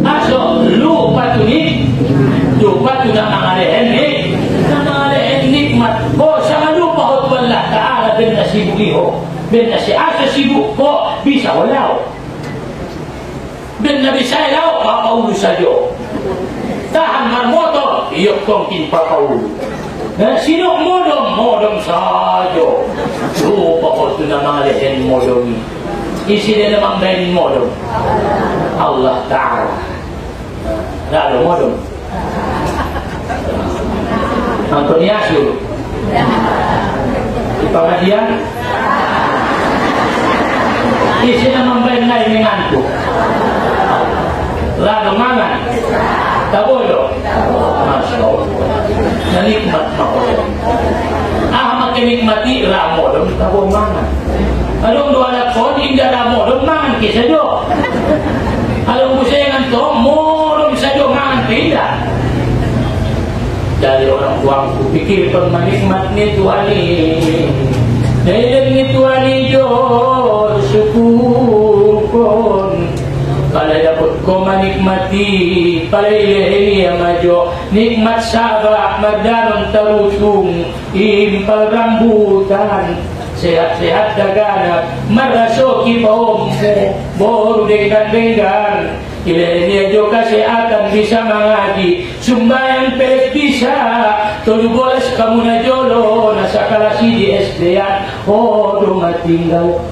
aso lupa tu na mangalehen nikmat oh sangat lupa hot wallah ta'ala bin nasibu iho bin nasi asa sibuk ko bisa walau bin nabi saya lau papaulu sajo tahan marmotor iyok tongkin papaulu. Sino modom saja. Lupa kau tu nama lehen modom ni. Isi dia namang bain modom. Allah Taala. Tak ada modom. Antoni Asyur. Di pengajian. Isi namang bain lain mengantuk. Lalu mangan. Tak bodoh. Masya Allah. Nikmat makodom. Makin nikmati ramodom tabong mangan. Along doa lakon indah ramodom mangan ke sajo. Along busayangan to modom sajo mangan ke indah. Dari orang tuaku pikir pun menikmat ni Tuhan ni. Dari ni Tuhan ni jor syukur pun. Kalau dapat kau menikmati palai yang maju nikmat sabar mardanon tarutung impal rambutan sehat-sehat dagana marasoki paommu boru dengan ini juga kesehatan bisa mengaji sumbayang pelek bisa 17 kamu na jolo nasa kalasi di SD-an oh dunga tinggal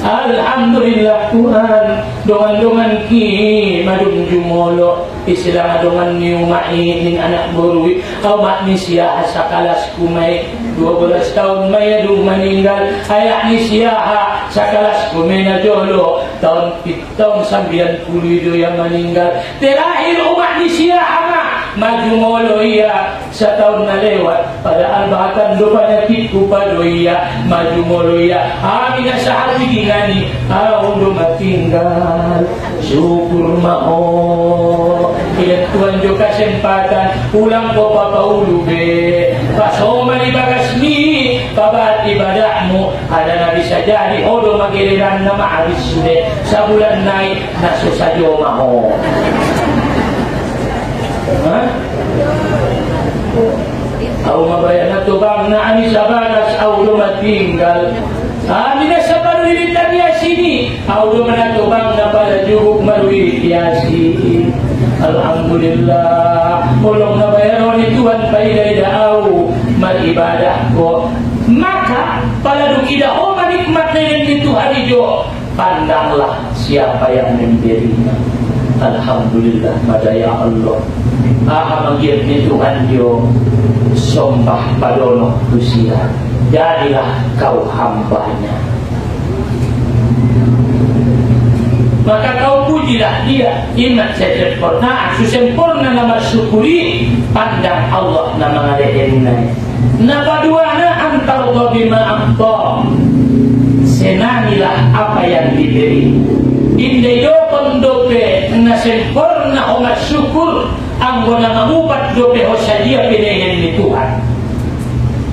alhamdulillah Tuhan dongan-dongan ki madung jumolo istilah dongan niu ning anak borui amat ni siya sa kalas kumay 12 tahun may adung meninggal ayak ni siya sa kalas kumay na jolo tahun 90 yang meninggal terakhir umat ni siya maju molo iya setahun na lewat padahal bahkan dupanya kitku pado iya maju molo iya amin sa hati gingani undo matinggal syukur maho ilan Tuhan jo kesempatan ulang ko papaulu be pasoma di bagasmi pabat ibadahmu ada nabi saja di odo magiliran nama habis sudah sabulan naik naso sajo maho Aku mabayana tu bang na ani sabaras au lumat tinggal Minasa marui tanya sini. Audo menatubang na pala juguk marui tiasi. Alhamdulillah. Tolong na mayroon ni Tuhan paiday daaw maribadah ko. Maka pala dukida o manikmat na yun ni Tuhan ijo. Pandanglah siapa yang memberinya. Alhamdulillah madaya Allah. Manggil ni Tuhan jo sombah padono usia. Jadilah kau hambanya. Maka kau pujilah dia. Ingat saya sempurna. Sempurna nama syukuri. Pandang Allah nama ngalehenna. Napa duana antar bima amta. Senangilah apa yang diberi. Indeyo kondope na sempurna umat syukur. Anggona mengubat dope hosadia pilihan ni Tuhan.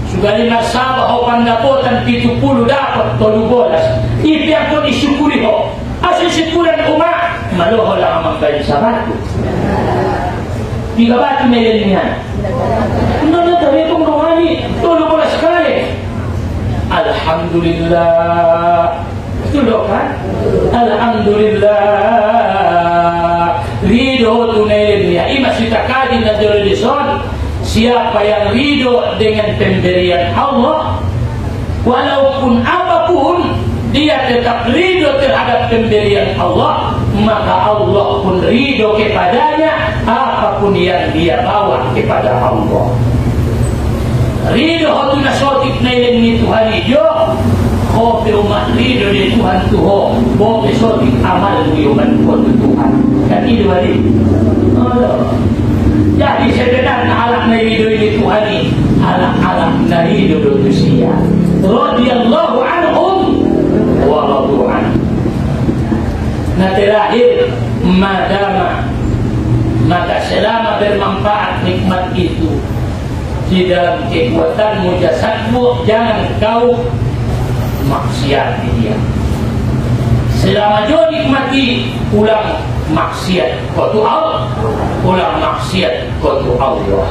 Sugali nasabah o pandapotan 70 dapat 12. Ipi ako isyukuri ho. Asal syukuran umat maluho lang ang magkain sa batu. Tiga batu na yan niya. Ano tayo itong rohani? Tulo ko na sekali. Alhamdulillah. Tulo ka? Alhamdulillah. Rido tunay niya. Imasitakadin na jurisdikson. Siapa yang ridho dengan pemberian Allah, walaupun apapun dia tetap ridho terhadap pemberian Allah, maka Allah pun ridho kepadanya apapun yang dia bawa kepada Allah. Ridho itu nasotik na ini Tuhan ijo. Kopi umat ridho di Tuhan tuho. Kopi sotik amal di umat Tuhan. Dan itu hari. Jadi sebenarnya alam na ridho ini Tuhan ini alam na ridho itu siya. Radiyallahu anhum wa radu anhu. Nah terakhir, maka selama bermanfaat nikmat itu di dalam kekuatanmu jasadmu, jangan kau maksiat dia. Selama jo nikmati ulang maksiat kotu Allah, ulang maksiat kotu Allah.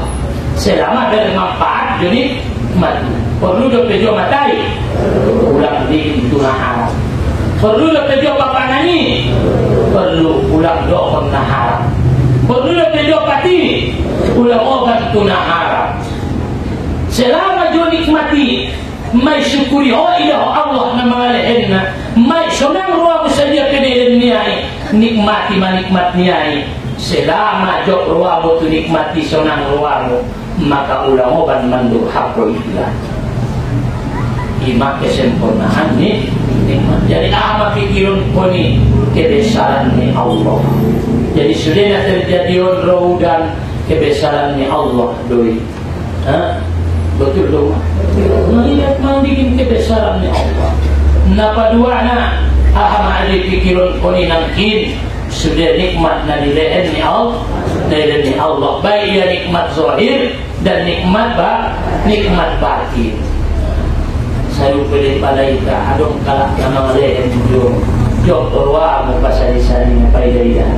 Selama bermanfaat jo nikmat, perlu do pejo matai, ulang di tuna haram. Perlu do pejo papanani, perlu ulang do kona haram. Perlu do pejo pati, ulang obat tuna haram. Selama jo nikmati may syukuri ho ilah Allah na mangalehenna, may sunang ruwa mo sa dia pinilin niyay, nikmati manikmat niyay. Selama jo ruwa mo to nikmati sunang ruwa mo, maka ulang mo ban mandurhak ko ilah. Ima kesempurnaan ni nikmat. Jadi mapikiron ko ni kebesaran ni Allah. Jadi sudah na terjadi on dan kebesaran ni Allah doi. Betul dong. Melihat membikin kebesaran ni Allah. Napa duana aham ada pikiran koni nangkin sudah nikmat na dilehen ni Allah, dilehen ni Allah. Baik ya nikmat zahir dan nikmat batin. Saya pilih palaita adong kalak nama lehen jo torwa mo pasali-sali na paidaidan.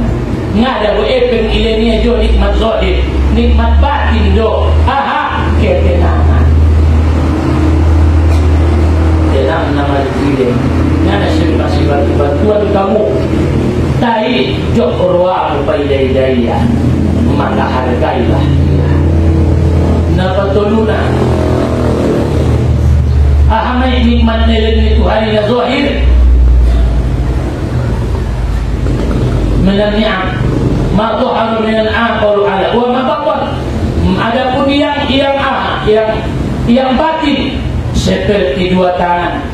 Ngada bo epeng ilenia jo nikmat zahir, nikmat batin jo. Ketenangan. Tenang nama diri. Ngana masih bantuan kamu. Tai jok orwa paidai-daian. Maka hargailah dia. Napa toluna. Ahamai nikmat nilai Tuhan yang zahir. Minal ni'am. Ma tuharu minal aqalu ala. Wa ma baqwan. Adapun yang batin seperti dua tangan,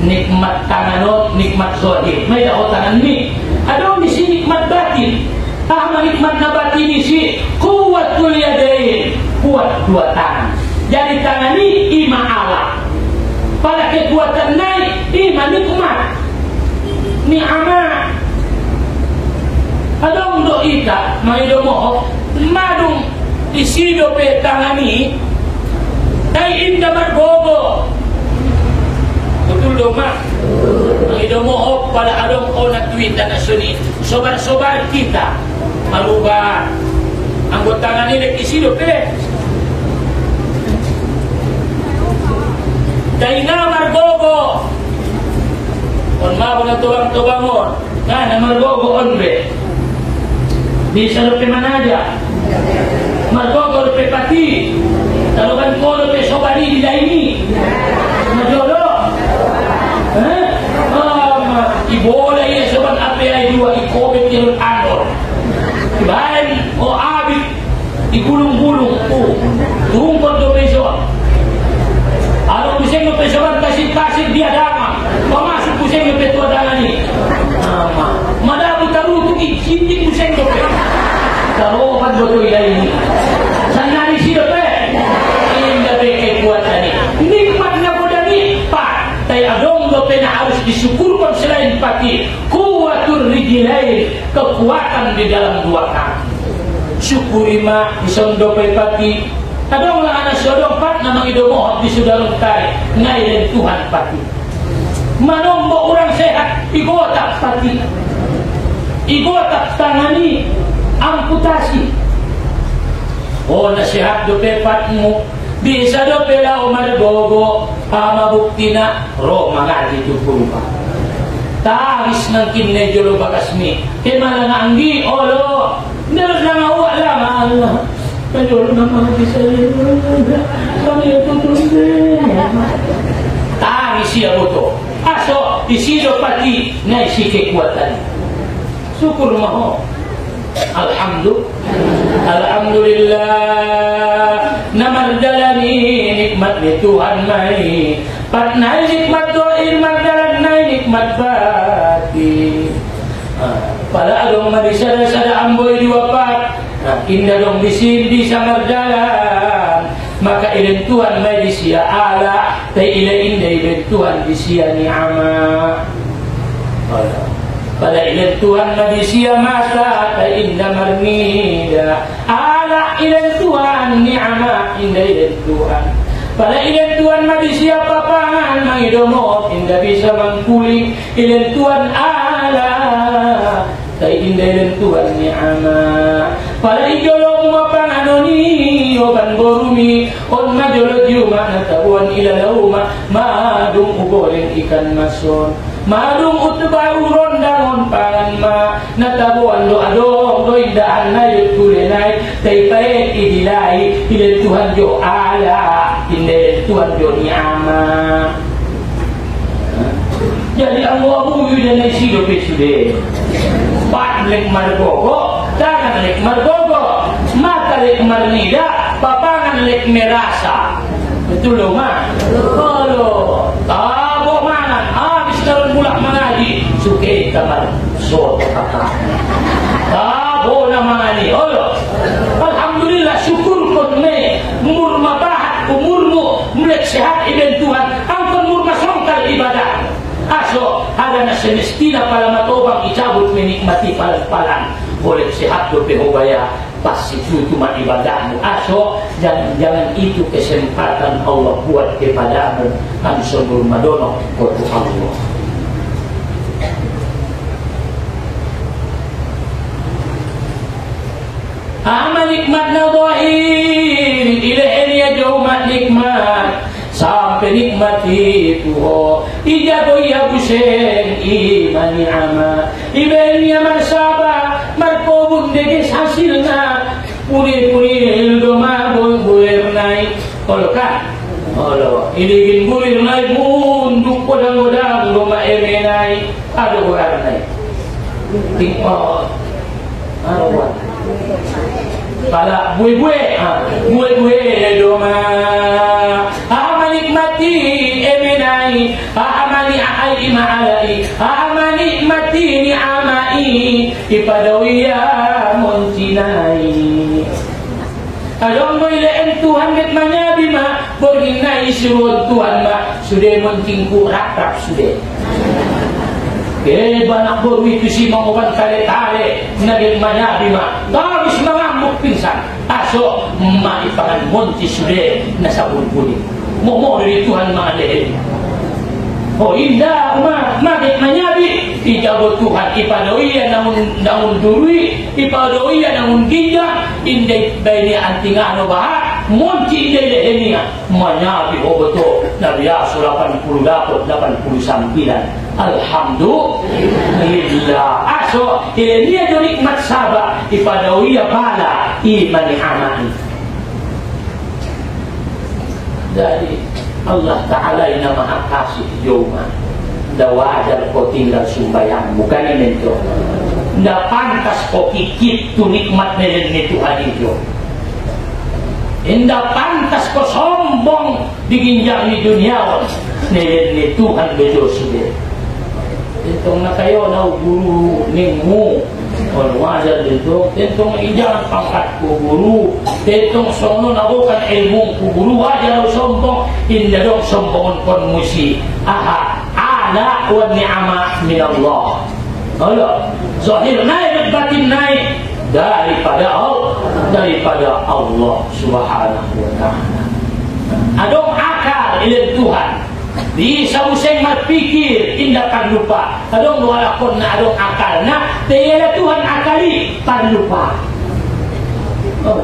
nikmat tangan nikmat zahir. May dao tangan ni. Ada di sini nikmat batin. Nikmat batin ni si kuwatul yadain, kuat dua tangan. Jadi tangan ni ima Allah. Pada kekuatan naik ima nikmat. Ni amat. Ada untuk ita, may domo madung isido pe tangani tay inda margogo. Betul dong mak. Ido mohok pada adong ona tuita na suni. Sobar-sobar kita maluba anggota tangani dek isido pe. Tay nga margogo On mabon na tubang-tubangon. Nga, namargogoon be. Bisa lupi manaja. Margogo lupi pati. Talukan ko lupi sobari di laini. Majolo. Ibola iya sobat ape ay dua ikobet yung anor. Bahan o abit igulung-gulung po. Tungkol do peso. Ano pusing mo peso kasih dia damang. Pamasok pusing mo peto adangan ni. Madabu taruto hindi pusing do pe. Taro pag do ilay ni. Sanari si do pe. Inda pe kay kuatan ni. Nikmat na ko dani pa. Tay adong do pe na harus disyukurkan selain pati. Kuwatur rijilain, kekuatan di dalam dua kaki. Syukuri ma isong do pe pati. Kadang lah anak sodong pat namang idomohot di sudarong tayo ngayon Tuhan pati. Manombo orang sehat igotak pati. Igotak tangani amputasi. O nasihat do pepat mo bisa do pela o margogo mabukti na ro mangadi tu pulpa. Tangis ng kinedyo lo bakasmi. Kaya anggi olo. Naros lang awa lang Allah. Kayo naman bisa kami tutulungan. Tangis siya buto. Aso isido pati na isi kekuatan. Syukur mo. Alhamdulillah. Namardalani nikmat ni Tuhan mai. Patnai nikmat doir mardalan nai nikmat bati. Pada adong madisada-sada amboy diwapat. Indah dong di samar jalan. Maka ilen Tuhan may di siya ala. Tay ilen Tuhan di siya ni'ama. Pada ilen Tuhan may di siya masa. Tay indah marnida. Ala ilen Tuhan ni'ama. Indah ilen Tuhan. Pada ilen Tuhan may di siya papangan. Mangidomot indah bisa mangkuling. Ilen Tuhan ala. Tay indah ilen Tuhan ni'ama. Pada ijolong mapang anoni oban borumi on majolo juma natabuan ilalauma madung ugoreng ikan mason madung utba uron dangon pangan ma natabuan do adong do indaan na yutulenay tay pae idilai ile Tuhan jo ala inde Tuhan jo ni'ama. Jadi Allah buyu dan isido pesude pat lek margogo tangan lek margogo mata lek marnida papangan lek merasa betul loh ma halo tabo manan habis karun mulak mengaji suke kamar soto kakak tabo na mangani halo alhamdulillah syukur kon me umur mabahat umurmu mulek sehat iben Tuhan angkon murma songkal ibadah. Aso, ada na semestina pala matobang icabut menikmati palan-palan. Boleh sehat do pehubaya pas itu cuma ibadahmu. Aso, jangan itu kesempatan Allah buat kepadamu. Ansur madono kotu Allah. Amal nikmat na dhahir ilahin ya jaumat nikmat. Sampai nikmati Tuhan ijabo ya buseng imani ama ibenya marsaba markobun deges hasilna puri-puri doma buir naik kalau kan Allah iligin buir naik munduk podang-podang doma eme naik ada buir naik tingkol arwah pala buih-buih doma nikmati emenai amani ai ma'alai amani nikmati ni amai ipadawiya montinai adong moile Tuhan ket manyabi ma borginai suruh Tuhan ma sudah montingku rakrap sudah banak boru itu si mengobat tale-tale naging manyabi ma habis mengamuk pingsan aso maipangan monti sudah nasabun-buni mau dari Tuhan mengadain. Oh indah magit manyabi ijabo Tuhan ipadoiya namun durui ipadoiya namun ginda indai baini antingano bahat munci dia lehenia menyabi betul Nabi Rasul 80 dapat 89. Alhamdulillah. Aso ini ada nikmat sabar ipadawiyah bala iman amani. Jadi Allah Ta'ala ini maha kasih joma. Nda wajar kau tinggal sumbayang, bukan ini itu. Nda pantas kau kikit tu nikmat nelen itu hadijo. Nda pantas kau sombong diginjak di dunia nelen ni Tuhan bejo sendiri. Tentang na kayo na guru ningmu on wajar dito tentang ijan pangkat ko guru tentang sono na bukan ilmu ko guru wajar sombong indadong sombongon kon musi aha ala wa ni'ama min Allah. Allah zahir naik batin naik daripada Allah subhanahu wa ta'ala. Adong akal ilmu Tuhan di sabuseng mat pikir tindakan lupa adong walakon na adong akal na tiada Tuhan akali pan lupa. Oh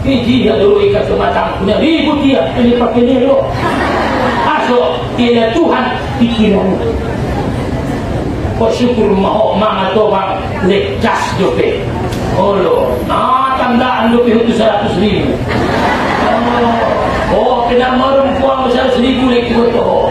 ini dia dulu ikat matang punya ribut dia ini pakai dia lo aso tiada Tuhan pikiran kau syukur mau mama tobang lecas jope oh lo nah tandaan jope itu 100.000. Oh, kena marum kuang 100.000 lagi betul.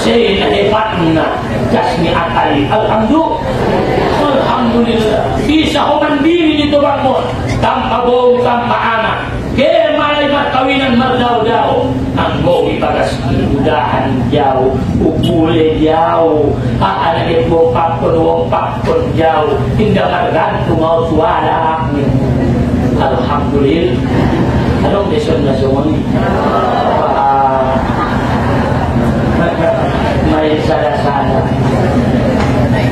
Saya hebatnya jasmi akali. Alhamdulillah. Bisa orang diri di tobang mon tanpa bau tanpa anak. Ke malai mat kawinan merdau-dau. Anggo ibagas mudahan jauh, ukule jauh. Anak itu wong pakon jauh. Hingga tergantung mau suara. Alhamdulillah. Anong lesson na sumuni? May sada-sada.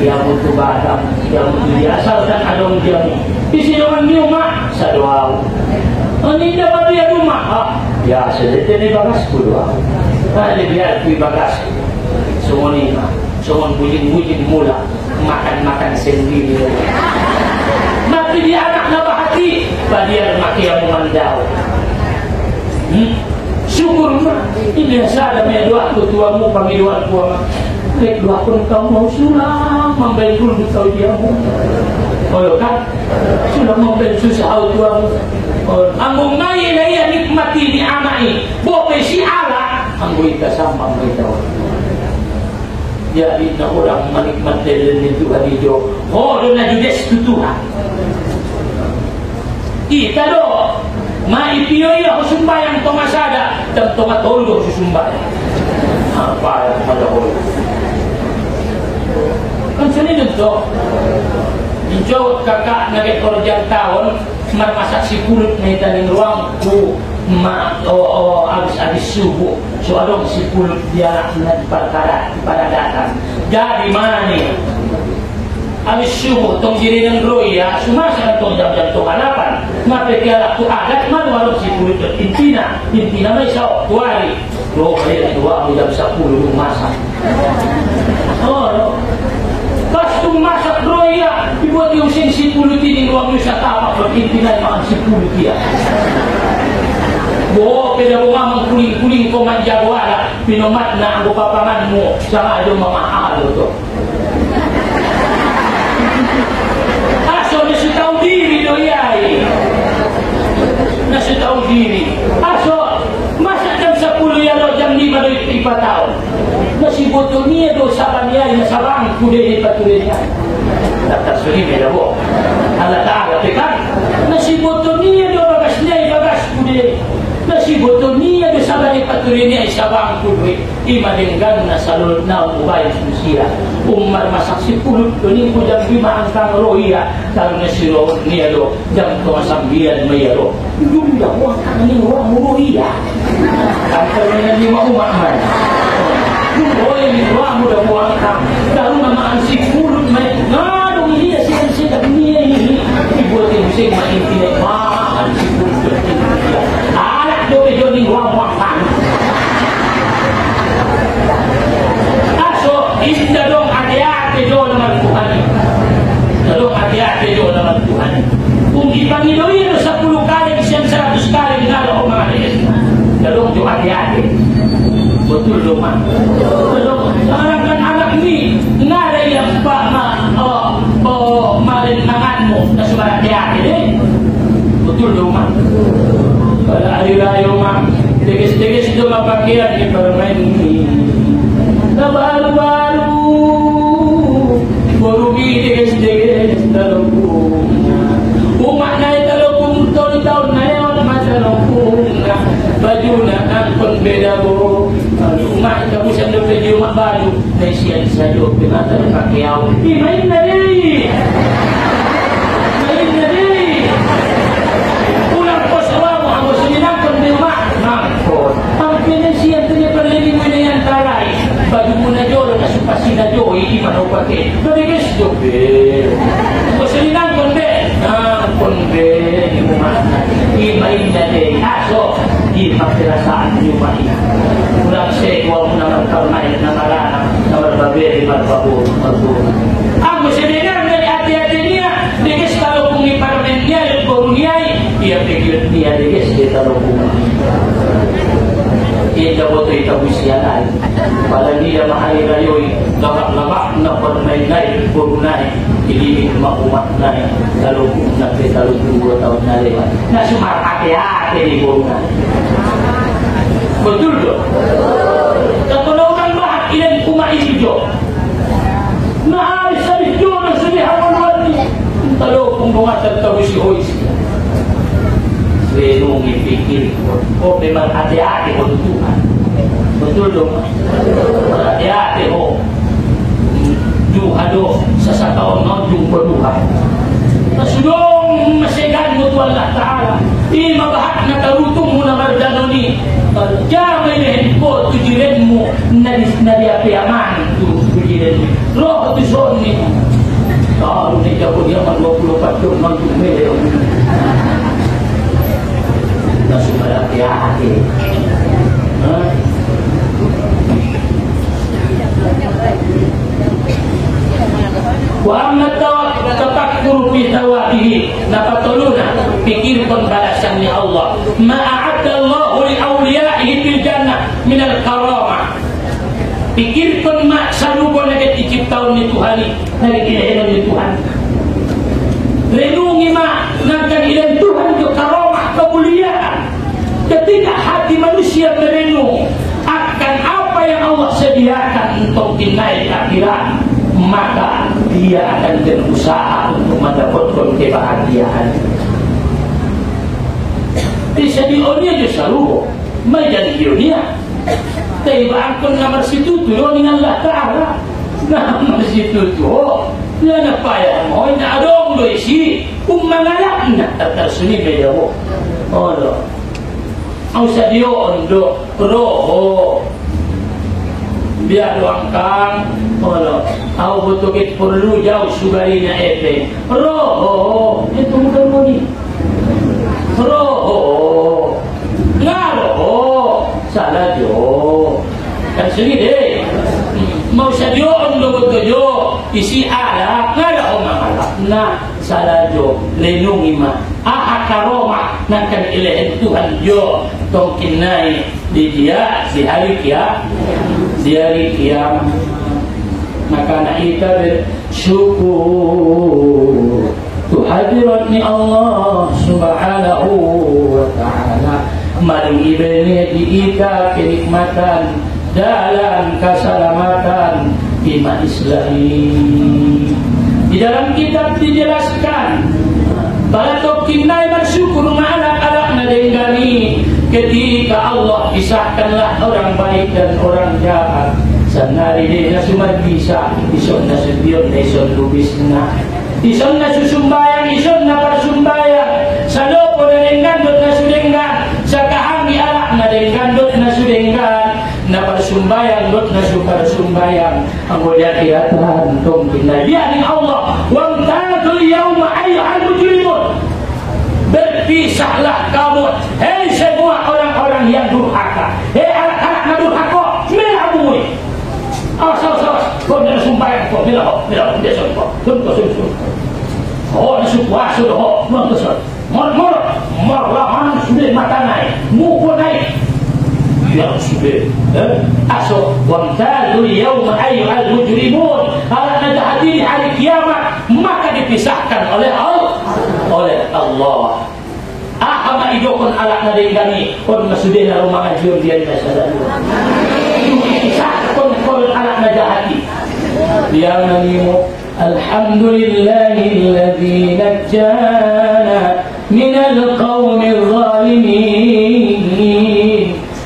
Dia butuh batang, dia butuh dia asalkan adong dia. Isi naman niyo ma sa duaw. Ani dapat dia rumah. Ya sedete ni bagas ko duaw. Kali biar kui bagas. Sumuni ma. Sumun bujing-bujing mula makan sendiri. Mati dia anak na bahati, badiar makia memandau. Syukur mah ini sada me doa tuamu pamiluan puama lek doa pun kau mau sulam membelul kau diamu oh kan sulam membel susah tuamu anggung mai laya nikmati ni amai bope si ala anggung ita sampang kita jadi nak orang menikmati itu hadijo oh dona judes Tuhan kita do maipiyoy ako sumbayang tomasada dan tomatolo susumbayang apa yang pada holo kan sini dito dijawab kakak nagay korjang taon marmasak si kulit na itaning ruang ku abis-abis subuh so adong si kulit dia na pada datang jadi mana nih abis subuh tong diri ng roya sumasa tong jam-jam tong halapan mapekala tu adat man walau si kulit intina may sa tuwari lo kaya tuwa mo jam 10 masak oh pas tung masak roya dibuat diusing si kulit ini ruang sa tapak lo intina yung si kulit dia bo peda bumamang kuling-kuling ko manjagwala pinomat na ang papaman mo sa yung mamahalo to nasi tahu diri doyai nasi tahu diri aso masa jam 10 ya lo jam 5 do ipataw nasi boto niya do saban niya nasa bangku de ipatuloy dapat suri beda bo Allah Ta'ala tekan nasi boto niya do bagas niya bagas kude nasi boto niya do saban ipatuloy niya sa bangku de imadenggan na salud na ubay susia umar masak si pulut ini ko jam 5 angkang roya kalau nasiro niya do jam 9 mayaro yung daw ang ini wa mo roya kalau niya ni umak man yung roya ni wa mo daw ang kalau naman si pulut may ngado niya siya niya ibuat yung sing maintindihan ma si pulut anak do ni wa mo ang inda dong hati-hati do naman Tuhan dong hati-hati do naman Tuhan kung ipangiloy ito 10 kali isang 100 kali ginagawa ko mga Kalau tu hati-hati. Betul dong mak. Kalau anak-anak ni ngada yang pak malin manganmu, dah sudah hati-hati deh. Betul dong mak. Kalau hari raya mak, tegis-tegis tu pakaian di permain ini. Dah baru-baru, baru tegis-tegis terlalu. Umat naik terlalu tahun naik orang macam terlalu. Baju nak angkut beda bo. Umat kamu sambil baju umat baru. Nasihat saja penata pakai awal. Main dari. Pulang kos awam, aku senang pun di rumah. Angkut. Angkut nasihat tu dia perlindung dengan tarai. Baju muna jolo nak supasi na jo ini mana pakai. Tapi guys dobe. Aku senang pun be. Angkut be di rumah. Main dari. Aso. Di perasaan di rumah ini. Pulang sewa menambah naik nama berbabir berbabur. Aku sedengar dari hati-hatinya. Dia kalau pungi parmennya yang beruniai, dia pikir dia dia kalau pungi. Dia jawab itu usia lain. Pada dia mahal rayoi, lagak-lagak nak bermain naik berunai. Jadi umat naik. Kalau nak kalau 2 tahun lewat. Nak cuma hati-hati di berunai. Betul tak? Kalau orang bahat ilan umat itu jo. Nah, habis jo nak sedih awal ni. Kalau pembuat tertahu si hois. Renungi fikir. Oh memang hati-hati untuk Tuhan. Betul dong. Hati-hati oh. Tuhan doh sesatau nak jumpa Tuhan. Nasudong masegan mo Allah Ta'ala. Mabahat na tarutung mo na mardanoni. Jamay na hinpo tujiren mo na diapiaman tujiren mo. Roh tuson ni. Kalau ni jauh dia 24 jam mantumele. Nasumad hati-hati. Wa amma tafakkur fi thawabihi napatuluna pikir pembalasan ni Allah ma a'adda Allah li awliyaihi fil jannah min al karamah pikir pun mak salugo na diciptaon ni Tuhan dari kinahiran ni Tuhan renungi mak nangkan ilan Tuhan jo karamah kemuliaan ketika hati manusia merenung akan apa yang Allah sediakan untuk dinaik akhirat maka dia akan berusaha untuk mendapatkan kebahagiaan. Bisa dionya je salugo, majal dunia. Tapi angkon nomor situ tu dengan Allah Taala. Nomor situ tu, dia nak payah mau nak adong do isi, mangalak nak tersuni bejawo. Oh lo, ausa dio ondo roho. Biar doang kang, kalau aku betul kita perlu jauh sugarinya ete. Roho itu bukan moni. Roho, ngaro, salah jo. Kan sini deh, mau sadio ondo betul jo, isi ala ngaro malah. Nah salah jo, lenungi mah. Karomah nankan ilahi Tuhan jo, tongkin naik di dia di hari kiamat. Di hari kiamat maka nak kita bersyukur tuhadiratni Allah subhanahu wa ta'ala melalui di kita kenikmatan dalam keselamatan iman Islami. Di dalam kitab dijelaskan balatok kinai bersyukur ma'anak-anak nadengani ketika Allah pisahkanlah orang baik dan orang jahat. Sanari dia cuma bisa ison na subion na ison lubis na ison na susumbayang ison na parsumbayang sa lopo na lenggandot na sudenggan sa kahangi alak na lenggandot na sudenggan na parsumbayang dot na sumparsumbayang ang mulia kiyatan tong pinalian ni Allah wang tatul yawma ayyuhal mujrimun berpisahlah kamu hei semua orang-orang yang durhaka hei anak-anak na durhaka merabui awas kau nak sumpah kau bila dia sumpah sumpah oh dia sumpah sudah oh mengkesal mar lah mana sudah mata naik muka naik yang sudah asok wamtazul yawma ayyuhal mujrimun. Alat najahat ini hari kiamat maka dipisahkan oleh Allah. Ahama idokon alat nading kami kon masudin na rumah ajur dia di masyarakat. Dipisahkan kon alat najahat yang namimu. Alhamdulillahilladzi najjana minal qaumil zalimin.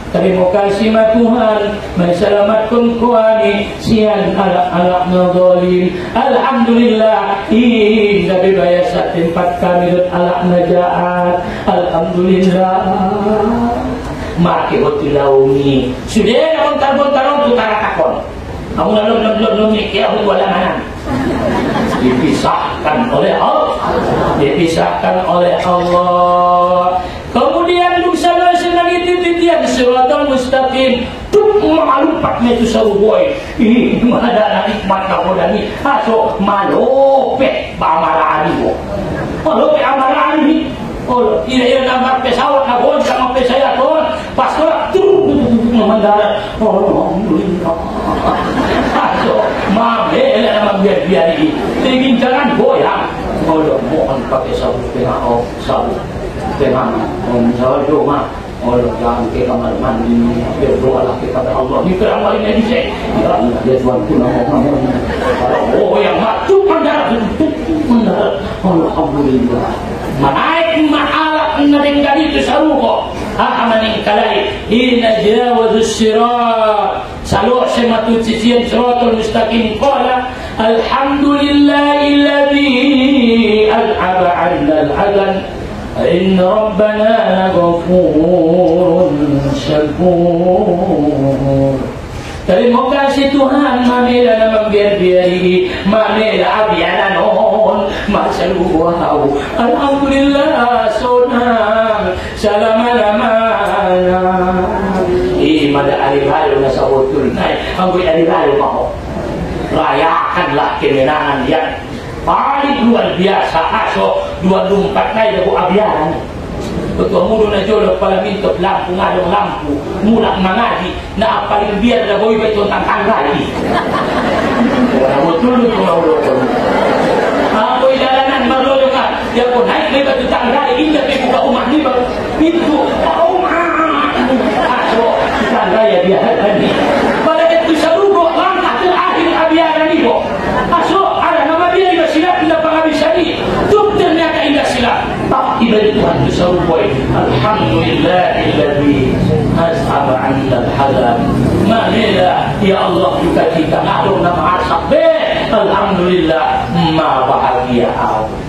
Terima kasih Tuhan menselamatkan kami sian anak-anak zalim. Alhamdulillah indah biasa tempat kami dan anak najaat. Alhamdulillah. Maki hotilaumi sudah bontar-bontar untuk taratakon. Kamu belum mikir aku walangan. Dipisahkan oleh Allah. Dipisahkan oleh Allah. Kemudian bersama senang itu titian siratal mustaqim. Tuk malumpat metu saruboi. Ih, mana ada nikmat kau dani. Aso malope bamarani bo. Malope amarani. Oh, iya gambar pesawat na gon sama pesaya ton. Pastor tu mendarat. Alhamdulillah. Aso mabel nama biar ini. Tingin jangan goyang. Allah mohon pakai sabun tengah sabun. Tengah menjawab doa. Allah jangan kita mandi berdoa kepada Allah. Ini keramal ini saya. Ya Allah dia Tuhanku nama kamu. Oh yang matu mendarat. Alhamdulillah. Manaik ma'ala nadengkali itu saruko. Amaning kalai hina jawazus sirat. Salu sematu cician siratul mustaqim qala alhamdulillahilladzi al'aba 'anna al-'adan. Inna rabbana laghafurun syakur. Terima kasih Tuhan mamela nama biar-biari mamela abiananon masaluhau. Alhamdulillah sonang salaman-lamana. Mada ari-ari na sa utol na anggoy ari-ari mo. Rayakanlah kemenangan yang paling luar biasa. Aso 24 na yung abiyaran. Betul mulu na jolok pala minto lampu ngadong lampu mulak mangadi na paling biar na boy betul tangkang lagi. Betul itu mau aku jalanan baru kan dia pun naik ni batu tangga indah ke buka rumah ni pintu rumah aso tangga ya dia ni pada itu sarugo langkah terakhir abiyaran ni bo aso ada nama dia juga silap tidak penghabisani tuh ternyata indah silap. Ibadah Tuhan itu sarugo. Alhamdulillahilladzi azhaba 'anna al-hazan. Manila ya Allah juga kita ngadong nama asap be. Alhamdulillah ma bahagia aku.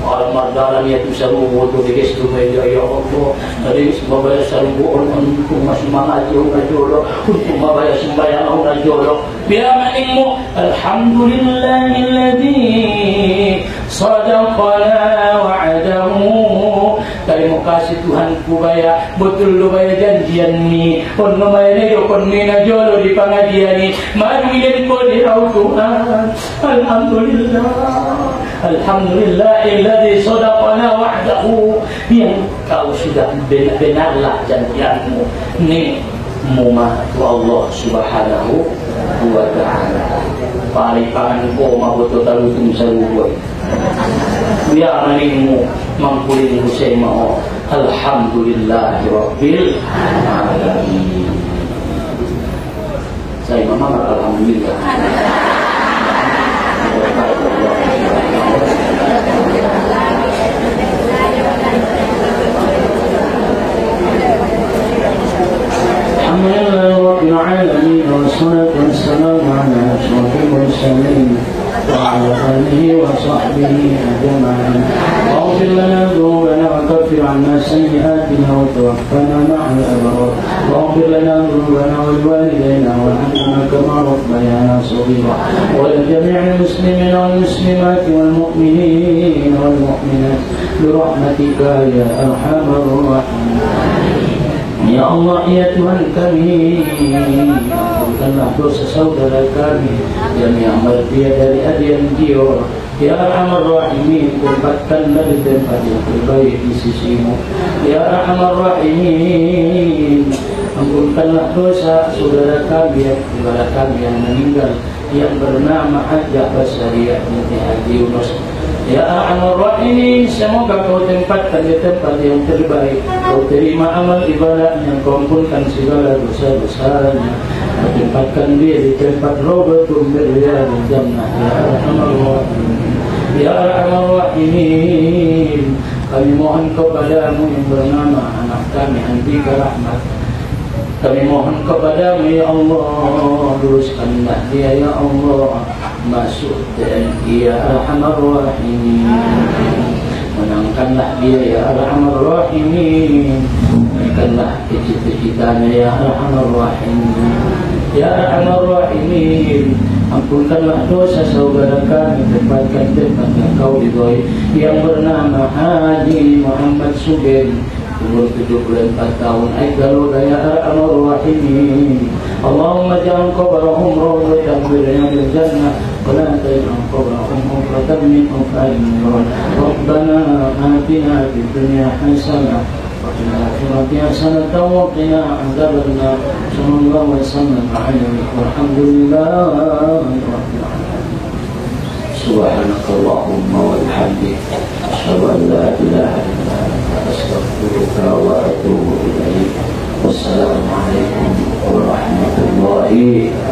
Al-mardalan ya tu sarugo tu gestu meja ya Allah. Dari sebab sarugo untuk masih mangajo ngajolo untuk mabaya sembahyang ngajolo. Biar maningmu alhamdulillahilladzi sadaqana wa'adahu. Terima kasih Tuhanku baya betul lo baya janjian ni kon no baya ne kon mina jolo di pengajian ni mari den ko di Tuhan. Alhamdulillah alladzi sadaqana wa'adahu. Yang kau sudah benarlah janjianmu ni mumatu Allah subhanahu wa ta'ala. Palipangan ko mabuto talutung sa lugoy. Biar maningmu mangkulin Hussein mau. Alhamdulillahi Rabbil Alamin. Saya mama alhamdulillah. Alhamdulillah Rabbil Alamin. Wassalatu wassalamu ala asyrafil mursalin وعلى آله وصحبه أجمعين. واغفر لنا ذنوبنا وكفر عنا سيئاتنا وتوفنا مع الأبرار. واغفر لنا ذنوبنا ولوالدينا وارحمهما كما ربيانا صغيرا. ولجميع المسلمين والمسلمات والمؤمنين والمؤمنات برحمتك يا أرحم الراحمين. Ya Allah ya Tuhan kami. ampunkanlah dosa saudara kami yang amal dia dari adian jiwa. Ya Arhamar Rahimin, tempatkanlah di tempat yang terbaik di sisimu. Ya Arhamar Rahimin, ampunkanlah dosa saudara kami yang meninggal yang bernama Hajjah Basariyah binti Haji Yunus. Ya Arhamar Rahimin, semoga kau tempatkan di tempat yang terbaik. Kau terima amal ibadahnya, kau ampunkan segala dosa-dosanya. Kau tempatkan dia di tempat Rawdatum min Riyadil Jannah. Ya Arhamar Rahimin, Ya Arhamar Rahimin, kami mohon kepadamu yang bernama anak kami Andika Rahmat. Kami mohon kepadamu ya Allah, luruskanlah dia ya Allah masuk TNI ya Arhamar Rahimin. Menangkanlah dia ya Arhamar Rahimin. Berikanlah cita-citanya ya Arhamar Rahimin. Ya Arhamar Rahimin, ampunkanlah dosa saudara kami, tempatkan tempat yang kau ridhoi yang bernama Haji Muhammad Suben, umur 74 tahun. Aikalu ya Arhamar Rahimin. Allahumma ja'al qabrahum rawdatan min riyadil jannah wa la taj'al qabrahum hufratan min hufarin nar. Rabbana atina fid dunya hasanah wa fil akhirati hasanatan wa qina adzabannar. Sallallahu alaihi wasallam walhamdulillahi rabbil alamin. Subhanakallahumma wa bihamdika asyhadu an la ilaha illa anta astaghfiruka wa atubu ilaik. Wassalamualaikum warahmatullahi wabarakatuh.